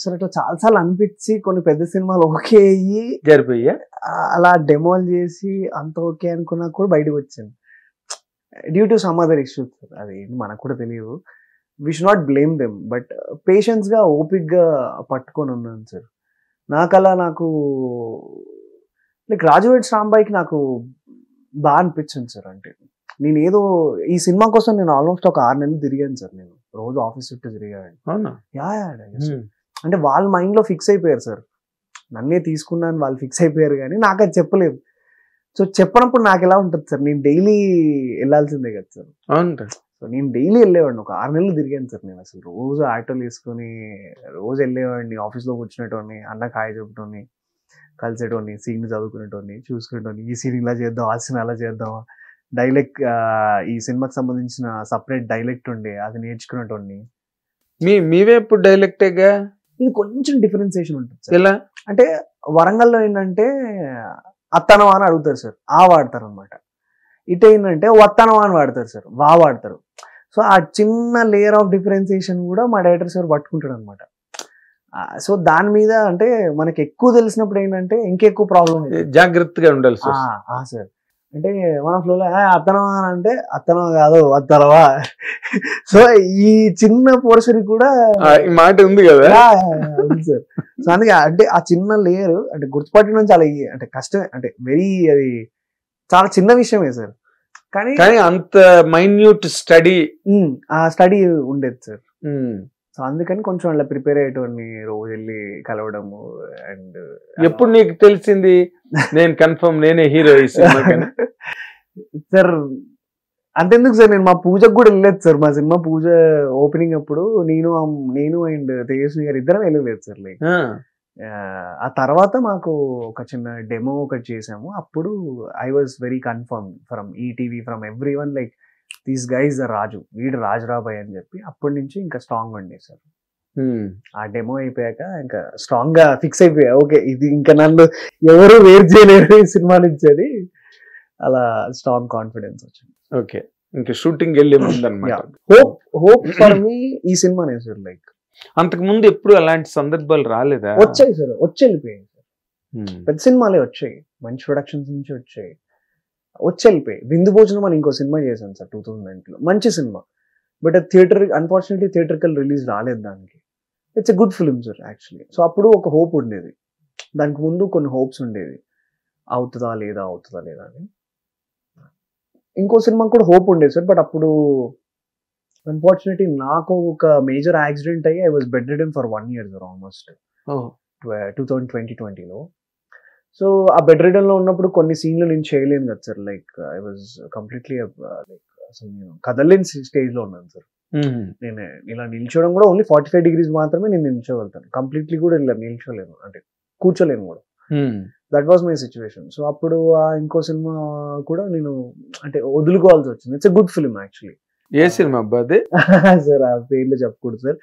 సార్ ఇట్లా చాలా సార్లు అనిపించి కొన్ని పెద్ద సినిమాలు ఓకే అయ్యి జరిపోయా, అలా డెమోల్ చేసి అంత ఓకే అనుకున్నా కూడా బయటకు వచ్చింది due to some other issues. అది మనకు కూడా తెలియదు. We should not blame them, but patience గా ఓపిక్ గా పట్టుకొని ఉన్నాను సార్. నాకు లైక్ రాజు వెడ్స్ రాంబాయికి నాకు బాగా అనిపించింది సార్. అంటే నేను ఏదో ఈ సినిమా కోసం నేను ఆల్మోస్ట్ ఒక 6 నెలలు తిరిగాను సార్. నేను రోజు ఆఫీస్ చుట్టూ తిరిగాను. అంటే వాళ్ళ మైండ్ లో ఫిక్స్ అయిపోయారు సార్, నన్నే తీసుకున్నాను వాళ్ళు ఫిక్స్ అయిపోయారు, కానీ నాకు అది చెప్పలేదు. సో చెప్పినప్పుడు నాకు ఎలా ఉంటుంది సార్, నేను డైలీ వెళ్ళాల్సిందే కదా సార్. సో నేను డైలీ వెళ్ళేవాడిని, ఒక 6 నెలలు తిరిగాను సార్. నేను అసలు రోజు ఆటోలు వేసుకొని రోజు వెళ్ళేవాడిని, ఆఫీస్లో కూర్చునేటోని, అన్నకు హాయ్ చెప్పటోని, కలిసేటోని, సీన్ చదువుకునేటోని, చూసుకునేటోని, ఈ సీన్ ఇలా చేద్దాం, ఆ సీన్ అలా చేద్దాం, డైలెక్ట్ ఈ సినిమాకి సంబంధించిన సపరేట్ డైలెక్ట్ ఉండే అది నేర్చుకునేటోని. మీవే ఇప్పుడు డైలెక్టేగా, ఇది కొంచెం డిఫరెన్సియేషన్ ఉంటుంది సార్. ఎలా అంటే వరంగల్లో ఏంటంటే అత్తనవా అని అడుగుతారు సార్, ఆ వాడతారు అనమాట. ఇటు ఏంటంటే వత్తనవా అని వాడతారు సార్, వా వాడతారు. సో ఆ చిన్న లేయర్ ఆఫ్ డిఫరెన్సియేషన్ కూడా మా డైరెక్టర్ సార్ పట్టుకుంటాడు అనమాట. సో దాని మీద అంటే మనకి ఎక్కువ తెలిసినప్పుడు ఏంటంటే ఇంకెక్కువ ప్రాబ్లం, జాగ్రత్తగా ఉండాలి సార్. అంటే మన ఫ్లోలో అత్తనవా అని అంటే అత్తనవా కాదు అత్తనవా. సో ఈ చిన్న పోర్షన్ కూడా మాట ఉంది కదా సార్. సో అందుకే అంటే ఆ చిన్న లేయర్ అంటే గుర్తుపట్టడం చాలా అంటే కష్టమే, అంటే వెరీ అది చాలా చిన్న విషయమే సార్. కానీ అంత మైన్యూట్ స్టడీ ఆ స్టడీ ఉండేది సార్. సో అందుకని కొంచెం అలా ప్రిపేర్ అయ్యేటోని, రోజు వెళ్ళి కలవడము. అండ్ ఎప్పుడు నీకు తెలిసింది నేను కన్ఫర్మ్ నేనే హీరో ఈ సినిమా? సార్ అంతెందుకు సార్, నేను మా పూజకు కూడా వెళ్ళలేదు సార్. మా సినిమా పూజ ఓపెనింగ్ అప్పుడు నేను అండ్ తేజస్వి గారు ఇద్దరం వెళ్ళలేదు సార్. లైక్ ఆ తర్వాత మాకు ఒక చిన్న డెమో ఒకటి చేసాము. అప్పుడు I was very confirm from ETV, from every one, like these guys Raju, వీడు రాజురాబాయ్ అని చెప్పి అప్పటి నుంచి ఇంకా స్ట్రాంగ్ ఉండే సార్. ఆ డెమో అయిపోయాక ఇంకా స్ట్రాంగ్ గా ఫిక్స్ అయిపోయా, ఓకే ఇది ఇంకా నన్ను ఎవరు వేరు చేయలేరు ఈ సినిమా నుంచి అని. అలా స్ట్రాంగ్ కాన్ఫిడెన్స్ వచ్చింది. ఓకే, ఇంకా షూటింగ్ వెళ్ళే ముందు అన్నమాట. హోప్ ఫర్ మీ ఈ సినిమానే సార్. లైక్ అంతకు ముందు ఎప్పుడు అలాంటి సందర్భాలు రాలేదా? వచ్చాయి సార్, వచ్చి వెళ్ళిపోయాయి సార్. పెద్ద సినిమాలే వచ్చాయి, మంచి ప్రొడక్షన్స్ నుంచి వచ్చాయి, వచ్చి వెళ్ళిపోయాయి. విందు భోజనం అని ఇంకో సినిమా చేశాను సార్ 2009లో, మంచి cinema. But theatre unfortunately theatrical release రాలేదు దానికి. It's a good film sir actually. So అప్పుడు ఒక హోప్ ఉండేది, దానికి ముందు కొన్ని హోప్స్ ఉండేవి, అవుతుందా లేదా అని. ఇంకో సినిమా కూడా హోప్ ఉండేది సార్. బట్ అప్పుడు అన్ఫార్చునేట్లీ నాకు ఒక మేజర్ యాక్సిడెంట్ అయ్యి I was bed ridden for 1 year sir, almost 2020లో. సో ఆ బెడ్ రిడన్ లో ఉన్నప్పుడు కొన్ని సీన్లు నేను చేయలేను కదా sir. Like I was completely like అసలు నేను కదలేని స్టేజ్ లో ఉన్నాను సార్. నేను ఇలా నిల్చోవడం కూడా ఓన్లీ 45 degrees మాత్రమే నేను నిల్చోగలుగుతాను, కంప్లీట్లీ కూడా ఇలా నిల్చోలేను, అంటే కూర్చోలేను కూడా. That was my situation. So అప్పుడు ఇంకో సినిమా కూడా నేను అంటే వదులుకోవాల్సి వచ్చింది. It's a good film actually. ఏ సినిమా అబ్బాది సార్? ఆ పేర్లు చెప్పకూడదు సార్,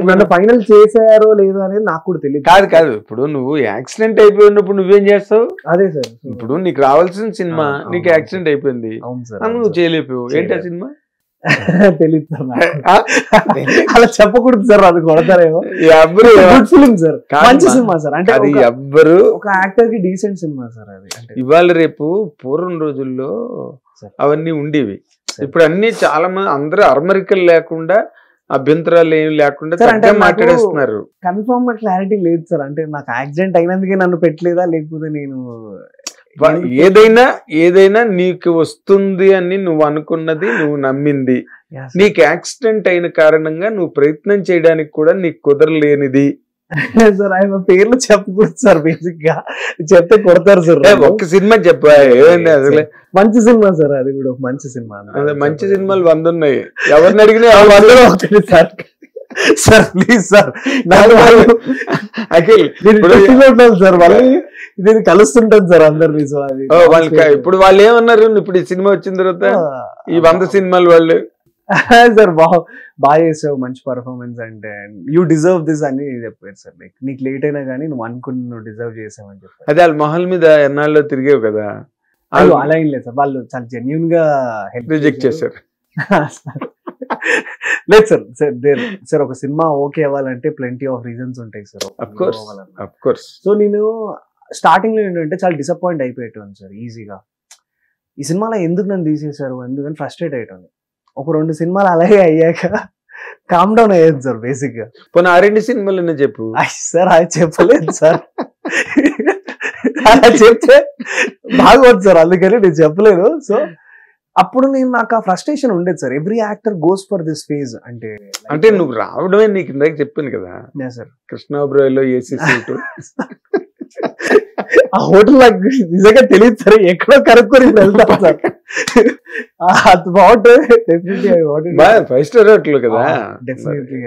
నన్ను ఫైనల్ చేశారో లేదో అనేది నాకు కూడా తెలియదు. కాదు ఇప్పుడు నువ్వు యాక్సిడెంట్ అయిపోయినప్పుడు నువ్వేం చేస్తావు? అదే సార్, ఇప్పుడు నీకు రావాల్సిన సినిమా నీకు యాక్సిడెంట్ అయిపోయింది, నువ్వు చేయలేవు. ఏంటి ఆ సినిమా? తెలియదు అలా చెప్పకూడదు సార్, అది కొడతారేమో. గుడ్ ఫిల్మ్ సార్, మంచి సినిమా సార్. అంటే అది ఎవ్వరు ఒక యాక్టర్ కి డీసెంట్ సినిమా సార్ అది. ఇవాళ రేపు పూర్వం రోజుల్లో అవన్నీ ఉండేవి. ఇప్పుడు అన్ని చాలా మంది అందరూ అరమరికలు లేకుండా అభ్యంతరాలు ఏమి లేకుండా Sir, అంటే చక్కగా నాకు మాట్లాడేస్తున్నారు. కన్ఫర్మ్ గా క్లారిటీ లేదు సార్. అంటే నాకు యాక్సిడెంట్ అయినందుకే నన్ను పెట్టలేదా, లేకపోతే నేను ఏదైనా నీకు వస్తుంది అని నువ్వు అనుకున్నది, నువ్వు నమ్మింది, నీకు యాక్సిడెంట్ అయిన కారణంగా నువ్వు ప్రయత్నం చేయడానికి కూడా నీకు కుదరలేనిది. సార్ ఆయన పేర్లు చెప్పకూడదు సార్, బేసిక్ గా చెప్తే కొడతారు సార్. ఒక్క సినిమా చెప్పా, ఏమైంది అసలే? మంచి సినిమా సార్, అది కూడా ఒక మంచి సినిమా. అదే మంచి సినిమాలు 100 ఉన్నాయి, ఎవరిని అడిగినా అవుతుంది sir. Sir please sir, Akhil sir మళ్ళీ దీన్ని కలుస్తుంటాను సార్ అందరినీ. సో అది వాళ్ళకి ఇప్పుడు వాళ్ళు ఏమన్నారు ఇప్పుడు ఈ సినిమా వచ్చిన తర్వాత, ఈ 100 సినిమాలు వాళ్ళు సార్ బాగా చేసావు, మంచి పర్ఫార్మెన్స్, అంటే యూ డిజర్వ్ దిస్ అని చెప్పారు సార్. లైక్ నీకు లేట్ అయినా కానీ నువ్వు అనుకుని నువ్వు డిజర్వ్ చేసావు అని చెప్పారు. అదే వాళ్ళ మొహల్ మీద ఎన్నాళ్ళు తిరిగేవు కదా, అలా ఏం లేదు సార్, వాళ్ళు చాలా జెన్యూన్ గా రిజెక్ట్ చేశారు. లేదు సార్. సార్ ఒక సినిమా ఓకే అవ్వాలంటే ప్లెంటీ ఆఫ్ రీజన్స్ ఉంటాయి సార్. Of course. సో నేను స్టార్టింగ్ లో ఏంటంటే చాలా డిసప్పాయింట్ అయిపోయాను సార్ ఈజీగా. ఈ సినిమాలో ఎందుకు నన్ను తీసేశారు, ఎందుకని ఫ్రస్ట్రేట్ అయ్యాను. ఒక 2 సినిమాలు అలాగే అయ్యాక కామ్ డౌన్ అయ్యాను సార్ బేసిక్ గా. పోనీ ఆ 2 సినిమాలు చెప్పు సార్. అది చెప్పలేదు సార్, అలా చెప్తే బాగోదు సార్, అందుకని నేను చెప్పలేదు. సో అప్పుడు నాకు ఆ ఫ్రస్ట్రేషన్ ఉండేది sir. Every actor goes for this phase. అంటే నువ్వు రావడమే నీకు ఇందాక చెప్పాను కదా సార్, కృష్ణాబ్రోలో ఏసీ సీటు ఆ హోటల్ నాకు నిజంగా తెలియదు సార్, ఎక్కడో కనుక్కొని వెళ్తాను సార్. అది బాగుంటుంది, 5 స్టార్ హోటల్ కదా. డెఫినెట్లీ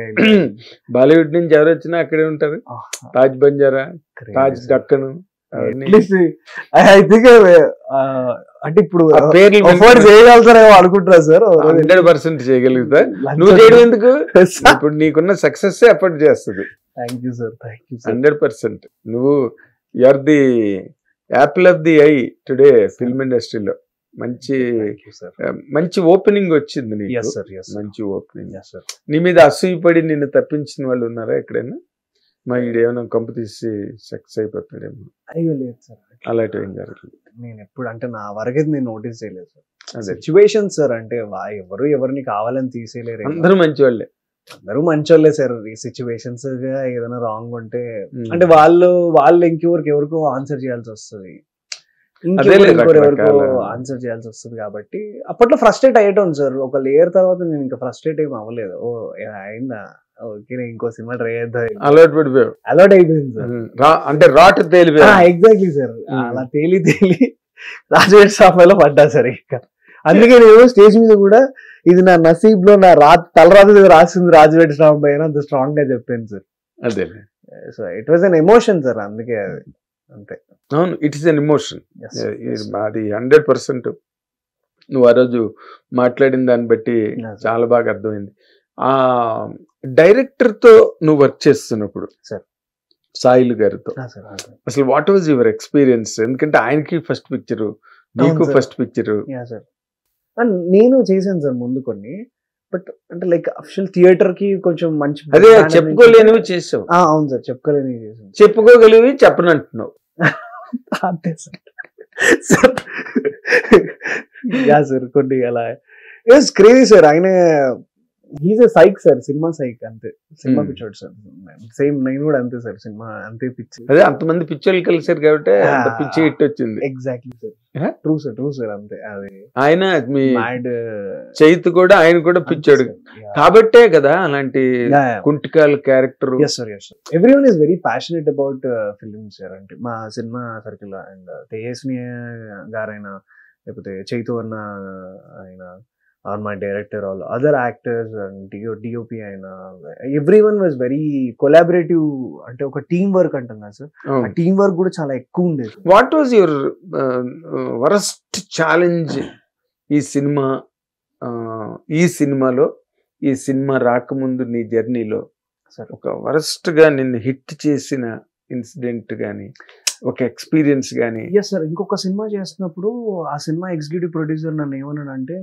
బాలీవుడ్ నుంచి ఎవరు వచ్చినా అక్కడే ఉంటారు. తాజ్ బంజారా, తాజ్ దక్కను, ఐ థింక్ అంటే ఇప్పుడు అఫోర్డ్ చేయగలుగుతారేమో అనుకుంటున్నా సార్. 100% చేయగలుగుతా. నువ్వు చేయడం ఎందుకు, ఇప్పుడు నీకున్న సక్సెస్ ఎఫర్ట్ చేస్తుంది. Thank you sir, thank you 100%. నువ్వు you're the apple of the eye today film ఇండస్ట్రీలో. మంచి ఓపెనింగ్ వచ్చింది నీకు, మంచి ఓపెనింగ్. నీ మీద అసూయపడి నిన్ను తప్పించిన వాళ్ళు ఉన్నారా ఎక్కడైనా? మా ఈడేమైనా కంపు తీసి సక్సెస్ అయిపోతున్నాడేమో? అయ్యో లేదు సార్, అలాంటివి ఏం జరగలేదు. నేను ఎప్పుడు అంటే నా వరకైతే నేను నోటీస్ చేయలేదు సార్. సిచ్యువేషన్ సార్, అంటే ఎవరిని కావాలని తీసేయలేరు, అందరూ మంచి వాళ్ళే. అందరూ మంచోళ్ళే సార్. ఈ సిచ్యువేషన్స్ గా ఏదైనా రాంగ్ ఉంటే అంటే వాళ్ళు ఎవరికో ఆన్సర్ చేయాల్సి వస్తుంది, ఎవరికో ఆన్సర్ చేయాల్సి వస్తుంది. కాబట్టి అప్పట్లో ఫ్రస్ట్రేట్ అయ్యేటోను సార్. ఒక లేయర్ తర్వాత నేను ఇంకా ఫ్రస్ట్రేట్ ఏమి అవ్వలేదు. ఓ అయిందా, ఓకే ఇంకో సినిమా ట్రై చేద్దాం, అలర్ట్ అయిపోయింది సార్. అంటే రాట్ తేలి. ఎగ్జాక్ట్లీ సార్, అలా తేలి రాజవేష్ సాఫ్లో పడ్డా సార్. ఇంకా అందుకే నేను స్టేజ్ మీద కూడా ఇది నా నసీబ్ లో నా తలరాజు రాసింది రాజవేష్ రాంబాయ్ అని అంత స్ట్రాంగ్ గా చెప్పాను సార్. అదే. So it was an emotion sir, అందుకే అది అంతే. అవును, ఇట్ ఈస్ అన్ ఎమోషన్. అది 100% నువ్వు ఆ రోజు మాట్లాడిన దాన్ని బట్టి చాలా బాగా అర్థమైంది. ఆ డైరెక్టర్ తో నువ్వు వర్క్ చేస్తున్నప్పుడు సార్, సాయిల్ గారితో, అసలు వాట్ వాజ్ యువర్ ఎక్స్పీరియన్స్? ఎందుకంటే ఆయనకి ఫస్ట్ పిక్చరు, నీకు ఫస్ట్ పిక్చరు. నేను చేశాను సార్ ముందు కొన్ని, బట్ అంటే లైక్ అఫిషియల్ థియేటర్ కి కొంచెం మంచి అదే చెప్పుకోలేనివి చేసావు. అవును సార్, చెప్పుకోలేనివి చేసాను. చెప్పుకోగలివి చెప్పనంటున్నావు అంతే సార్. సార్ కొన్ని అలా క్రేజీ సార్. ఆయన he's a psych sir, cinema psych అంతే. సినిమా పిచ్చోడు సార్, సేమ్ నేను కూడా అంతే సార్, సినిమా అంతే పిచ్చి. అదే అంతమంది పిచ్చోళ్ళు కలిసారు కాబట్టి పిచ్చి హిట్ వచ్చింది. ఎగ్జాక్ట్లీ సార్, ట్రూ సార్ అంతే. అది ఆయన మీ చైతు కూడా, ఆయన కూడా పిచ్చాడు కాబట్టే కదా అలాంటి కుంటికాల character. Everyone is very passionate about films sir. అంటే మా సినిమా సర్కిల్ అండ్ తేజస్వి గారైనా, లేకపోతే చైతు అన్న అయినా, or my director, all other actors and DOP అయినా, everyone was very collaborative. అంటే ఒక టీమ్ వర్క్ అంటాం కదా సార్, ఆ టీమ్ వర్క్ కూడా చాలా ఎక్కువ ఉండేది. What was your worst challenge ఈ సినిమాలో, ఈ సినిమా రాకముందు నీ జర్నీలో సార్? ఒక వరస్ట్ గా నిన్ను హిట్ చేసిన ఇన్సిడెంట్ గానీ, ఒక ఎక్స్పీరియన్స్ గానీ? ఎస్ సార్, ఇంకొక సినిమా చేస్తున్నప్పుడు ఆ సినిమా ఎగ్జిక్యూటివ్ ప్రొడ్యూసర్ నన్ను ఏమన్నాడంటే,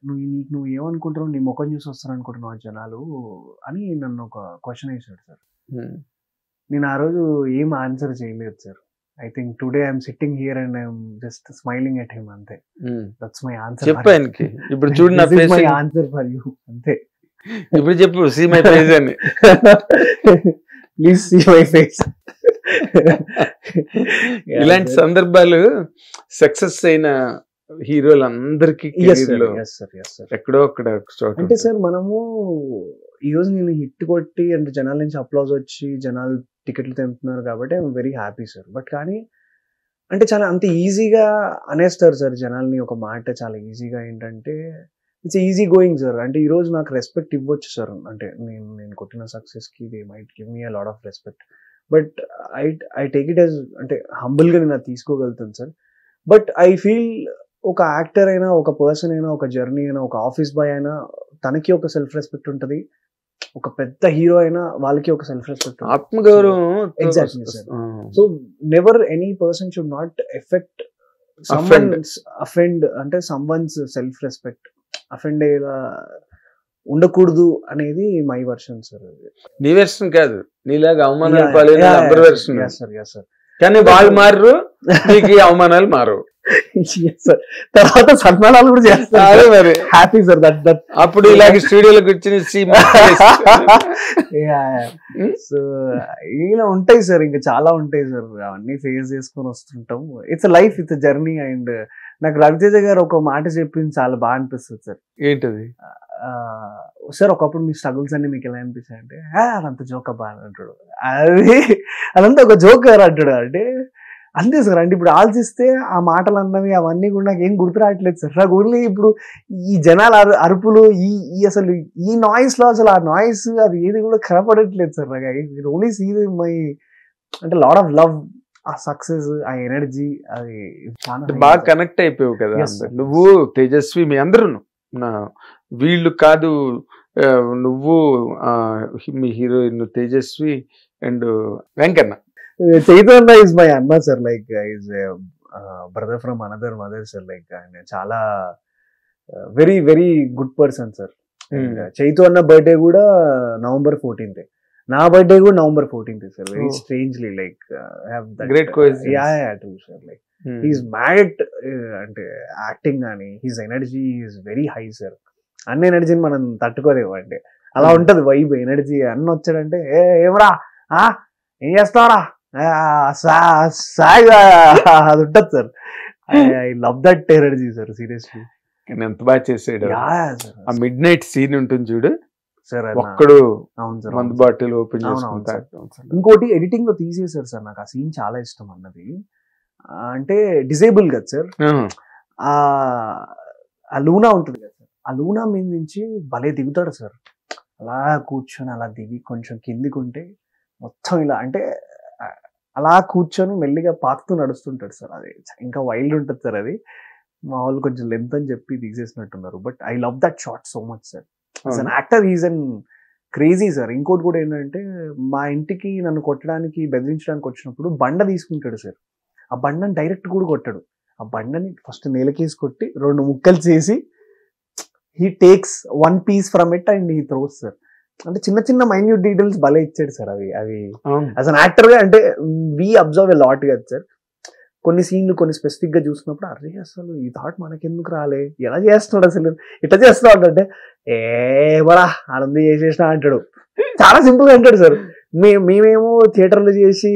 నువ్వు ఏమనుకుంటున్నావు, నీ ముఖం చూసి వస్తారు అనుకుంటున్నావు జనాలు అని నన్ను ఒక క్వశ్చన్ వేసాడు సార్. నేను ఆ రోజు ఏం ఆన్సర్ చేయలేదు sir. I think today I'm sitting here and I'm just smiling at him ante. That's my answer. చెప్పు ఆయనకి ఇప్పుడు చూడు నా This is face my answer for you ante. ఇప్పుడు చెప్పు సీ మై ఫేస్ అని. Please see my face. ఇలాంటి సందర్భాలు సక్సెస్ అయిన హీరోలందరికీ ఎక్కడో అక్కడ అంటే సార్ మనము ఈ రోజు నేను హిట్ కొట్టి అంటే జనాల నుంచి అప్లాజ్ వచ్చి జనాలు టికెట్లు తెంపుతున్నారు కాబట్టి I'm very happy sir. But కానీ అంటే చాలా అంత ఈజీగా అనేస్తారు సార్ జనాల్ని ఒక మాట చాలా ఈజీగా. ఏంటంటే ఇట్స్ ఈజీ గోయింగ్ సార్. అంటే ఈ రోజు నాకు రెస్పెక్ట్ ఇవ్వచ్చు సార్. అంటే నేను కొట్టిన సక్సెస్కి they might give me a lot of respect. But I take it as అంటే హంబుల్గా నేను అది తీసుకోగలుగుతాను సార్. బట్ ఐ ఫీల్ ఒక యాక్టర్ అయినా ఒక పర్సన్ అయినా ఒక జర్నీ అయినా ఒక ఆఫీస్ బాయ్ అయినా తనకి ఒక సెల్ఫ్ రెస్పెక్ట్ ఉంటుంది. ఒక పెద్ద హీరో అయినా వాళ్ళకి ఒక సెల్ఫ్ రెస్పెక్ట్, ఆత్మగౌరవం. Exactly sir. So never any person should not effect someone's offend అంటే సమ్వన్స్ సెల్ఫ్ రెస్పెక్ట్ అఫెండ్ అయ్యేలా ఉండకూడదు అనేది మై వర్షన్ సార్. నీ వెర్షన్ కాదు, నీలాగా అవమానాలు పాలైన అందరి వెర్షన్. కానీ వాళ్ళు మారు, నీకు అవమానాలు మారు. తర్వాత సన్మానాలు కూడా చేస్తారు మరి. Happy sir that. అప్పుడు ఇలాగ స్టూడియోలోకి వచ్చి సో ఇలా ఉంటాయి సార్, ఇంకా చాలా ఉంటాయి సార్. అవన్నీ ఫేస్ చేసుకొని వస్తుంటాం. It's life, it's journey. And నాకు రవితేజ గారు ఒక మాట చెప్పింది చాలా బాగా అనిపిస్తుంది సార్. ఏంటది సార్? ఒకప్పుడు మీ స్ట్రగుల్స్ అన్ని మీకు ఎలా అనిపిస్తాయి అంటే అదంతా జోక్ అబ్బా అని అంటాడు. అది అదంతా ఒక జోక్ గారు అంటాడు. అంటే అంతే సార్. అంటే ఇప్పుడు ఆలోచిస్తే ఆ మాటలు అన్నవి అవన్నీ కూడా నాకు ఏం గుర్తు రావట్లేదు సార్. నాకు ఓన్లీ ఇప్పుడు ఈ జనాల అరుపులు ఈ అసలు ఈ నాయిస్ లో అసలు ఆ నాయిస్ అది ఏది కూడా కనపడట్లేదు సార్ నాకు. ఓన్లీ సీ మై అంటే లాట్ ఆఫ్ లవ్, ఆ సక్సెస్, ఆ ఎనర్జీ, అది చాలా బాగా కనెక్ట్ అయిపోయావు కదా నువ్వు, తేజస్వి, మీ అందరూ. వీళ్ళు కాదు, నువ్వు, మీ heroine Tejaswi and Venkanna. Chaitanya is my అన్న sir. Like is brother from another mother sir. Like ఆయన చాలా very very good person sir. Chaitu అన్న బర్త్డే కూడా November 14th. నా బర్త్డే కూడా November 14th sir. Very strangely like great coincidence sir. Like he's mad అంటే యాక్టింగ్ కానీ his energy is very high sir. అన్న ఎనర్జీని మనం తట్టుకోలేము. అంటే అలా ఉంటది వైబ్, ఎనర్జీ. అన్న వచ్చాడంటే ఏమరా ఏం చేస్తావరా సాయిగా అది ఉంటుంది sir. I love that energy sir seriously. ఎంత బాగా చేసాడు. ఆ మిడ్ నైట్ సీన్ ఉంటుంది చూడు సార్, ఒక్కడు మందు బాటిల్ ఓపెన్ చేసుకుంటాడు. ఇంకోటి ఎడిటింగ్ లో తీసేసారు సార్. నాకు ఆ సీన్ చాలా ఇష్టం అన్నది. అంటే డిజేబుల్ కదా సార్, ఆ లూనా ఉంటుంది కదా సార్, ఆ లూనా మీద నుంచి భలే దిగుతాడు సార్. అలా కూర్చొని అలా దిగి కొంచెం కిందికి ఉంటే మొత్తం ఇలా అంటే అలా కూర్చొని మెల్లిగా పాకుతూ నడుస్తుంటాడు సార్. అది ఇంకా వైల్డ్ ఉంటుంది సార్. అది మా వాళ్ళు కొంచెం లెంత్ అని చెప్పి తీసేసినట్టున్నారు. But I love that shot so much sir. As an actor he's an crazy sir. ఇంకోటి కూడా ఏంటంటే మా ఇంటికి నన్ను కొట్టడానికి బెదిరించడానికి వచ్చినప్పుడు బండ తీసుకుంటాడు సార్. ఆ బండని డైరెక్ట్ కూడా కొట్టాడు. ఆ బండని ఫస్ట్ నేలకేసి కొట్టి 2 ముక్కలు చేసి he takes 1 piece from it and he throws sir. అంటే చిన్న చిన్న మైన్యూట్ డీటెయిల్స్ భలే ఇచ్చాడు సార్. అవి యాజ్ అన్ యాక్టర్ గా అంటే వీ అబ్జర్వ్ ఎ లాట్ కదా సార్. కొన్ని సీన్లు కొన్ని స్పెసిఫిక్ గా చూసినప్పుడు అరే అసలు ఈ థాట్ మనకెందుకు రాలే, ఎలా చేస్తున్నాడు అసలు, ఇట్లా చేస్తున్నాడు అంటే బరా ఆనందం చేసేసిన అంటాడు. చాలా సింపుల్ గా అంటాడు సార్. మేమేమో థియేటర్లో చేసి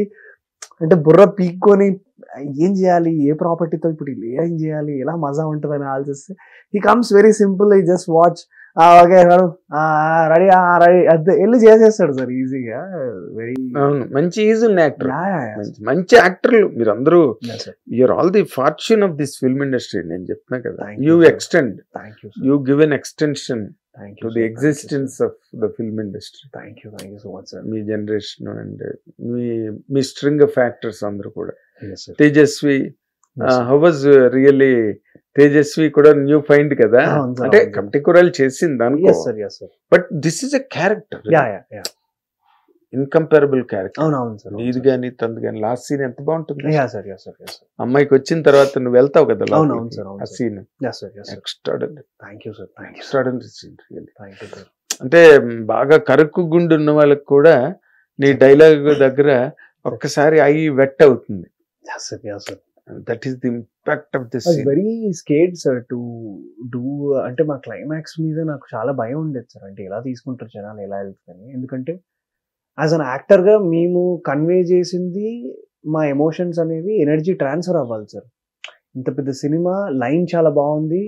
అంటే బుర్ర పీక్కొని ఏం చేయాలి, ఏ ప్రాపర్టీతో ఇప్పుడు ఏం చేయాలి, ఎలా మజా ఉంటుంది అని ఆలోచిస్తే he comes very simple. I just watch, okay ready ready అదే వెళ్ళి చేసేస్తాడు సార్ ఈజీగా. వెరీ మంచి ఈజీ ఉన్న యాక్టర్, మంచి యాక్టర్లు మీరందరూ. You are all the fortune of this film industry. నేను చెప్తున్నా కదా, you extend, you give an extension to the existence of the film industry. Thank you so much sir. మీ జనరేషన్ అండ్ మీ స్ట్రింగ్ ఆఫ్ యాక్టర్స్ అందరూ కూడా. Tejaswi, how was really Tejaswi కూడా న్యూ ఫైండ్ కదా, అంటే కమిటీ కూరలు చేసింది అనుకో, but this is a character, incomparable character. అవునవును సార్. నీది కానీ తంది కానీ లాస్ట్ సీన్ ఎంత బాగుంటుంది. అమ్మాయికి వచ్చిన తర్వాత నువ్వు వెళ్తావు కదా ఆ సీన్, ఎక్స్ట్రాడినరీ సీన్. అంటే బాగా కరుకు గుండు ఉన్న వాళ్ళకి కూడా నీ డైలాగ్ దగ్గర ఒక్కసారి అయి వెట్ అవుతుంది. That is the impact of this very scared sir to do. అంటే మా క్లైమాక్స్ మీద నాకు చాలా భయం ఉండేది సార్, అంటే ఎలా తీసుకుంటారు జనాలు, ఎలా వెళ్తుందని. ఎందుకంటే యాజ్ అన్ యాక్టర్గా మేము కన్వే చేసింది మా ఎమోషన్స్ అనేవి ఎనర్జీ ట్రాన్స్ఫర్ అవ్వాలి సార్. ఇంత పెద్ద సినిమా, లైన్ చాలా బాగుంది,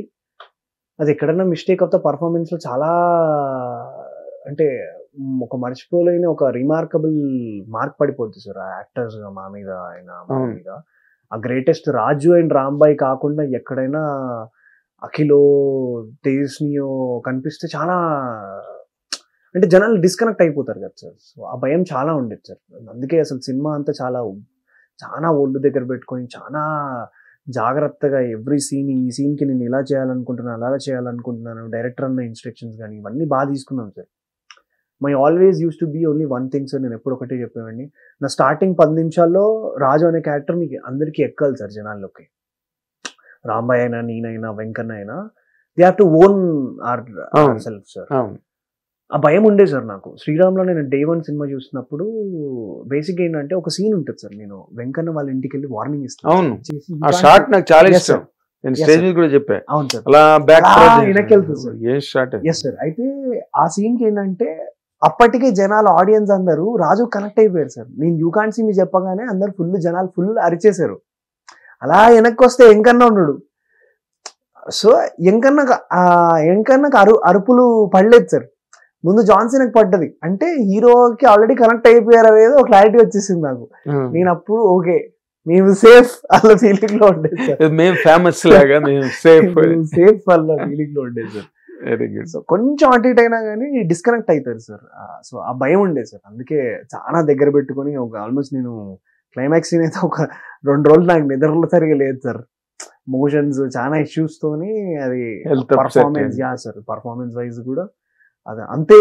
అది ఎక్కడన్నా మిస్టేక్ అవుతా పర్ఫార్మెన్స్లో చాలా అంటే ఒక మర్చిపోలేని ఒక రిమార్కబుల్ మార్క్ పడిపోద్ది సార్ ఆ యాక్టర్స్గా మా మీద, ఆయన మా మీద. ఆ గ్రేటెస్ట్ రాజు అండ్ రాంబాయ్ కాకుండా ఎక్కడైనా అఖిలో, తేజ్నియో కనిపిస్తే చాలా అంటే జనాలు డిస్కనెక్ట్ అయిపోతారు కదా సార్. సో ఆ భయం చాలా ఉండేది సార్. అందుకే అసలు సినిమా అంతా చాలా ఒళ్ళు దగ్గర పెట్టుకొని చాలా జాగ్రత్తగా ఎవ్రీ సీన్, ఈ సీన్కి నేను ఇలా చేయాలనుకుంటున్నాను, అలా చేయాలనుకుంటున్నాను, డైరెక్టర్ అన్న ఇన్స్ట్రక్షన్స్ కానీ ఇవన్నీ బాగా తీసుకున్నాం sir. My always use to be only one thing sir, నేను ఎప్పుడు ఒకటే చెప్పేవాడిని, నా స్టార్టింగ్ 10 నిమిషాల్లో రాజు అనే క్యారెక్టర్ మీకు అందరికీ ఎక్కాలి సార్ జనాల్లోకి. రాంబాయ్ అయినా, నేనైనా, వెంకన్న అయినా, they have to own our self sir. ఆ భయం ఉండే సార్ నాకు. శ్రీరామ్లో నేను డే 1 సినిమా చూసినప్పుడు బేసిక్ ఏంటంటే ఒక సీన్ ఉంటుంది సార్, నేను వెంకన్న వాళ్ళ ఇంటికి వెళ్ళి వార్నింగ్ ఇస్తాను. అవును, ఆ షాట్ నాకు చాలా ఇష్టం, నేను స్టేజ్ మీద కూడా చెప్పా. అవును సార్, అలా బ్యాక్ వెనకెళ్తుంది సార్. ఏం షాట్. Yes sir. అయితే ఆ సీన్కి ఏంటంటే అప్పటికే జనాలు, ఆడియన్స్ అందరూ రాజు కనెక్ట్ అయిపోయారు సార్. నేను యూ కాంట్ సీ మీ చెప్పగానే అందరు జనాలు ఫుల్ అరిచేశారు. అలా వెనక్కి వస్తే ఎంకన్న ఉన్నాడు. సో ఎంకన్నకు అరుపులు పడలేదు సార్. ముందు జాన్సన్కి పడ్డది, అంటే హీరోకి ఆల్రెడీ కనెక్ట్ అయిపోయారు అనేది ఒక క్లారిటీ వచ్చేసింది నాకు. నేను అప్పుడు ఓకే, మేము సేఫ్ అల్ల ఫీలింగ్ లో ఉండేది సార్. మేము ఫేమస్ లాగా మేము సేఫ్ అల్ల ఫీలింగ్ లో ఉండేది సార్. సో కొంచెం అటు ఇటు అయినా కానీ డిస్కనెక్ట్ అవుతారు సార్. సో ఆ భయం ఉండేది సార్. అందుకే చాలా దగ్గర పెట్టుకొని ఒక ఆల్మోస్ట్ నేను క్లైమాక్స్ సీన్ అయితే ఒక 2 రోజులు నాకు నిద్రలో సరిగా లేదు సార్. మోషన్స్ చాలా ఇష్యూస్ తోని, అది పర్ఫార్మెన్స్ సార్, పర్ఫార్మెన్స్ వైజ్ కూడా అది అంతే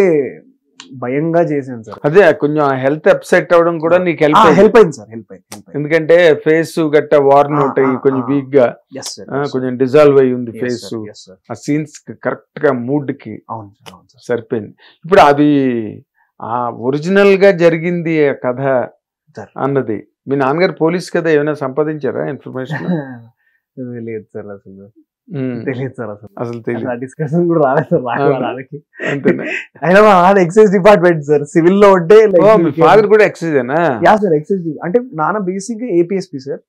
భయంగా చేశాను సార్. అదే కొంచెం హెల్త్ అప్సెట్ అవడం కూడా నీకు హెల్ప్ అయింది సార్. హెల్ప్ అయింది ఎందుకంటే ఫేస్ గట్ట వార్న్ ఉంటాయి, కొంచెం వీక్ గా, కొంచెం డిజాల్వ్ అయి ఉంది ఫేస్. ఆ సీన్స్ కరెక్ట్ గా మూడ్ కి సరిపోయింది. ఇప్పుడు అది ఆ ఒరిజినల్ గా జరిగింది కథ అన్నది. మీ నాన్నగారు పోలీస్ కదా, ఏమైనా సంపాదించారా ఇన్ఫర్మేషన్? లేదు సార్, అసలు తెలియదు సార్, అసలు తెలియదు. డిస్కషన్ కూడా రాలేదు సార్ వాళ్ళకి. అయినా మా నాన్న ఎక్సైజ్ డిపార్ట్మెంట్ సార్, సివిల్ లో ఉంటే. మీ ఫాదర్ కూడా ఎక్సైజేనా? Yeah sir, excise. అంటే నాన్న బేసిక్ ఏపీఎస్పీ సార్,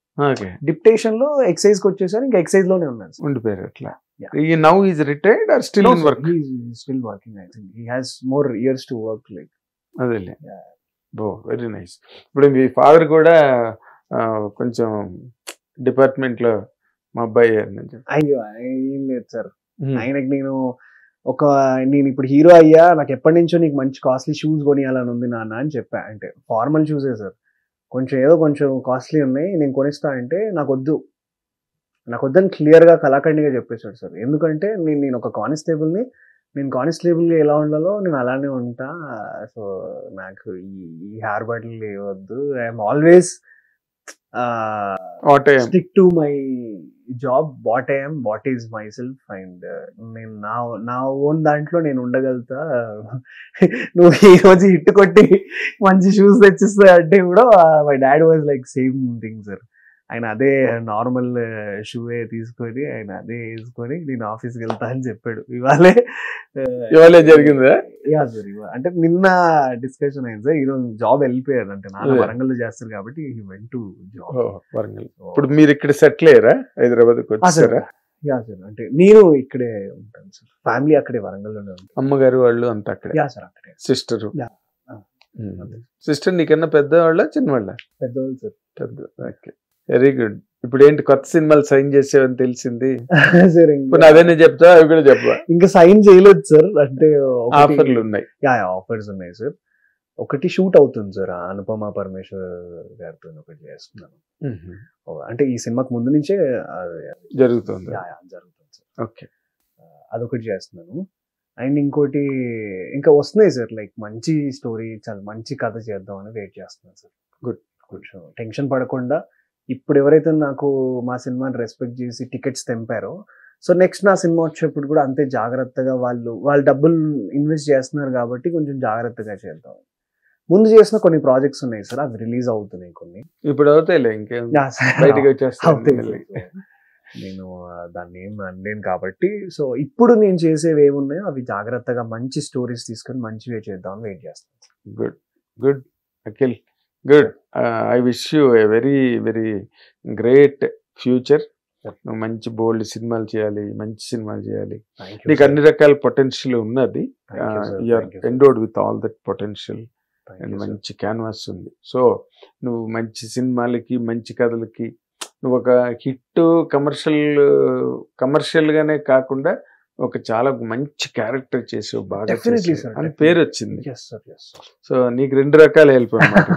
డిప్యుటేషన్ లో ఎక్సైజ్ కి వచ్చేసారు, ఇంకా ఎక్సైజ్ లోనే ఉన్నారు, ఉండిపోయారు అట్లా. Now is retired or still in work? Still working. I think he has more years to work. Like అదేలే. Very nice. ఇప్పుడు మీ ఫాదర్ కూడా కొంచెం డిపార్ట్మెంట్ లో మా అబ్బాయి. అయ్యో ఏం లేదు సార్, ఆయనకి నేను ఇప్పుడు హీరో అయ్యా, నాకు ఎప్పటి నుంచో నీకు మంచి కాస్ట్లీ షూస్ కొనియాలని ఉంది నాన్న అని చెప్పా. అంటే ఫార్మల్ షూసే సార్, కొంచెం కాస్ట్లీ ఉన్నాయి, నేను కొనిస్తా అంటే నాకు వద్దని క్లియర్గా కళాఖండిగా చెప్పేశాడు సార్. ఎందుకంటే నేను ఒక కానిస్టేబుల్ని, నేను కానిస్టేబుల్గా ఎలా ఉండాలో నేను అలానే ఉంటా. సో నాకు ఈ హెయిర్ బటిల్ వద్దు, I'm always stick to my job, what I'm, what is my self. And నేను నా ఓన్ దాంట్లో నేను ఉండగలుగుతా. నువ్వు ఈ రోజు హిట్ కొట్టి మంచి షూస్ తెచ్చిస్తా అంటే కూడా my dad was like same thing sir. ఆయన అదే నార్మల్ షూవే తీసుకొని ఆయన అదే వేసుకొని నేను ఆఫీస్కి వెళ్తా అని చెప్పాడు. ఇవాళే జరిగిందా? యా సార్, అంటే నిన్న డిస్కషన్ అయింది సార్. ఈరోజు జాబ్ వెళ్ళిపోయారు, అంటే నాన్న వరంగల్లో చేస్తారు కాబట్టి హి వెంట్ టు జాబ్ వరంగల్. ఇప్పుడు మీరు ఇక్కడ సెటిల్ అయ్యారా హైదరాబాద్కి వచ్చారా? యా సార్, అంటే నేను ఇక్కడే ఉంటాను సార్, ఫ్యామిలీ అక్కడే వరంగల్లోనే ఉంటాను. అమ్మగారు వాళ్ళు అంతా అక్కడే? యా సార్, అక్కడే. సిస్టర్? సిస్టర్ నీకన్నా పెద్దవాళ్ళ చిన్నవాళ్ళ? పెద్దవాళ్ళు సార్. పెద్ద. Okay, very good. ఇప్పుడు ఏంటి కొత్త సినిమాలు సైన్ చేసేవని తెలిసింది సార్? అదేనే చెప్తా, అవి కూడా చెప్పా. ఇంకా సైన్ చేయలేదు సార్, అంటే ఆఫర్లు ఉన్నాయి. ఆఫర్స్ ఉన్నాయి సార్. ఒకటి షూట్ అవుతుంది సార్, అనుపమ పరమేశ్వర్ గారితో ఒకటి చేస్తున్నాను. అంటే ఈ సినిమాకి ముందు నుంచే జరుగుతుంది సార్. ఓకే, అదొకటి చేస్తున్నాను. అండ్ ఇంకోటి ఇంకా వస్తున్నాయి సార్, లైక్ మంచి స్టోరీ, చాలా మంచి కథ చేద్దామని వెయిట్ చేస్తున్నాను సార్. గుడ్. కొంచెం టెన్షన్ పడకుండా ఇప్పుడు ఎవరైతే నాకు మా సినిమాని రెస్పెక్ట్ చేసి టికెట్స్ తెంపారో, సో నెక్స్ట్ నా సినిమా వచ్చేప్పుడు కూడా అంతే జాగ్రత్తగా వాళ్ళు డబ్బులు ఇన్వెస్ట్ చేస్తున్నారు కాబట్టి కొంచెం జాగ్రత్తగా చేద్దాం. ముందు చేసిన కొన్ని ప్రాజెక్ట్స్ ఉన్నాయి సార్, అవి రిలీజ్ అవుతున్నాయి కొన్ని. ఇప్పుడు అవుతాయిలే, ఇంకేం బయటకి వచ్చేస్తాయి. నేను దాన్ని ఏం అనలేను కాబట్టి, సో ఇప్పుడు నేను చేసేవి ఏమున్నాయో అవి జాగ్రత్తగా మంచి స్టోరీస్ తీసుకొని మంచిగా చేద్దాం వెయిట్ చేస్తాను. Good good Akhil, good. I wish you a very very great future. నువ్వు మంచి బోల్డ్ సినిమాలు చేయాలి, మంచి సినిమాలు చేయాలి. నీకు అన్ని రకాల పొటెన్షియల్ ఉన్నది. You are endowed with all that potential and మంచి క్యాన్వాస్ ఉంది. సో నువ్వు మంచి సినిమాలకి, మంచి కథలకి, నువ్వు ఒక హిట్ కమర్షియల్ గానే కాకుండా ఒక చాలా మంచి క్యారెక్టర్ చేసావు, బాగా అని పేరు వచ్చింది. సో నీకు 2 రకాల హెల్ప్ అన్నమాట.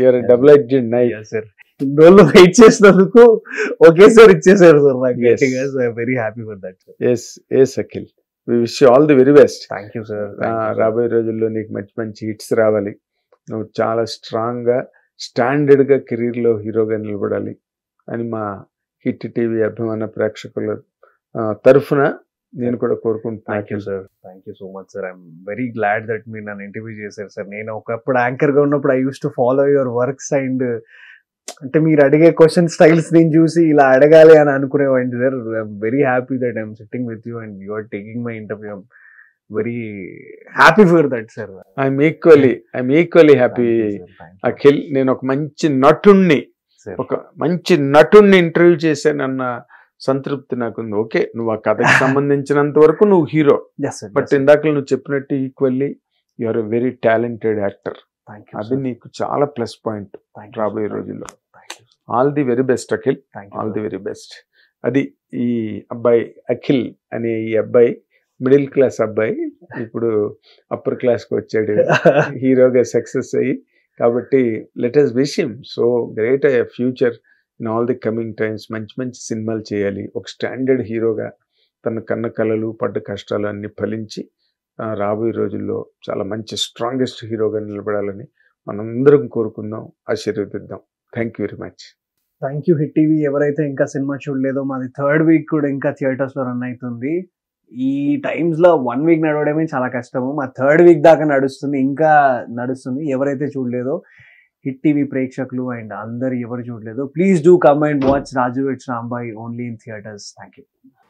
You are double edged knife. ఇన్ని రోజులు వెయిట్ చేసినందుకు ఒకేసారి ఇచ్చేసారు సార్ నాకు. Very happy for that. Yes Akhil, we wish you all the very best. Thank you sir. రాబోయే రోజుల్లో నీకు మంచి మంచి హిట్స్ రావాలి. నువ్వు చాలా స్ట్రాంగ్ గా, స్టాండర్డ్ గా కెరీర్ లో హీరోగా నిలబడాలి అని మా హిట్ టీవీ అభిమాన ప్రేక్షకుల తరఫున నేను కూడా కోరుకుంటున్నాను. Thank you sir, thank you so much sir. I'm very glad that మీరు నన్ను ఇంటర్వ్యూ చేశారు సార్. నేను ఒకప్పుడు యాంకర్ గా ఉన్నప్పుడు I use to follow your works and అంటే మీరు అడిగే క్వశ్చన్ స్టైల్స్ నేను చూసి ఇలా అడగాలి అని అనుకునేవాడిని sir. I'm very happy that I'm sitting with you and you are taking my interview. I'm very happy for that sir. I'm equally happy Akhil. నేను ఒక మంచి నటుణ్ణి ఇంటర్వ్యూ చేశానన్న సంతృప్తి నాకుంది. ఓకే, నువ్వు ఆ కథకి సంబంధించినంత వరకు నువ్వు హీరో, బట్ ఇందాక నువ్వు చెప్పినట్టు equally you are a very talented actor. అది నీకు చాలా ప్లస్ పాయింట్ రాబోయే రోజుల్లో. All the very best Akhil, all the very best. అది ఈ అబ్బాయి అఖిల్ అనే ఈ అబ్బాయి మిడిల్ క్లాస్ అబ్బాయి, ఇప్పుడు అప్పర్ క్లాస్కి వచ్చాడు హీరోగా సక్సెస్ అయ్యి. కాబట్టి let us wish him so great a future in all the coming times. మంచి మంచి సినిమాలు చేయాలి, ఒక స్టాండర్డ్ హీరోగా తన కన్న కళలు పడ్డ కష్టాలు అన్ని ఫలించి రాబోయే రోజుల్లో చాలా మంచి స్ట్రాంగెస్ట్ హీరోగా నిలబడాలని మనందరం కోరుకుందాం, ఆశీర్వదిద్దాం. Thank you very much. Thank you hit TV. ఎవరైతే ఇంకా సినిమా చూడలేదో, మాది 3rd week కూడా ఇంకా థియేటర్స్ లో రన్ అవుతుంది. ఈ టైమ్స్ లో 1 week నడవడమే చాలా కష్టము. మా 3rd week దాకా నడుస్తుంది, ఇంకా నడుస్తుంది. ఎవరైతే చూడలేదో హిట్ టీవీ ప్రేక్షకులు అండ్ అందరు ఎవరు చూడలేదో, please do come and watch Raju weds Rambai only in theatres. Thank you.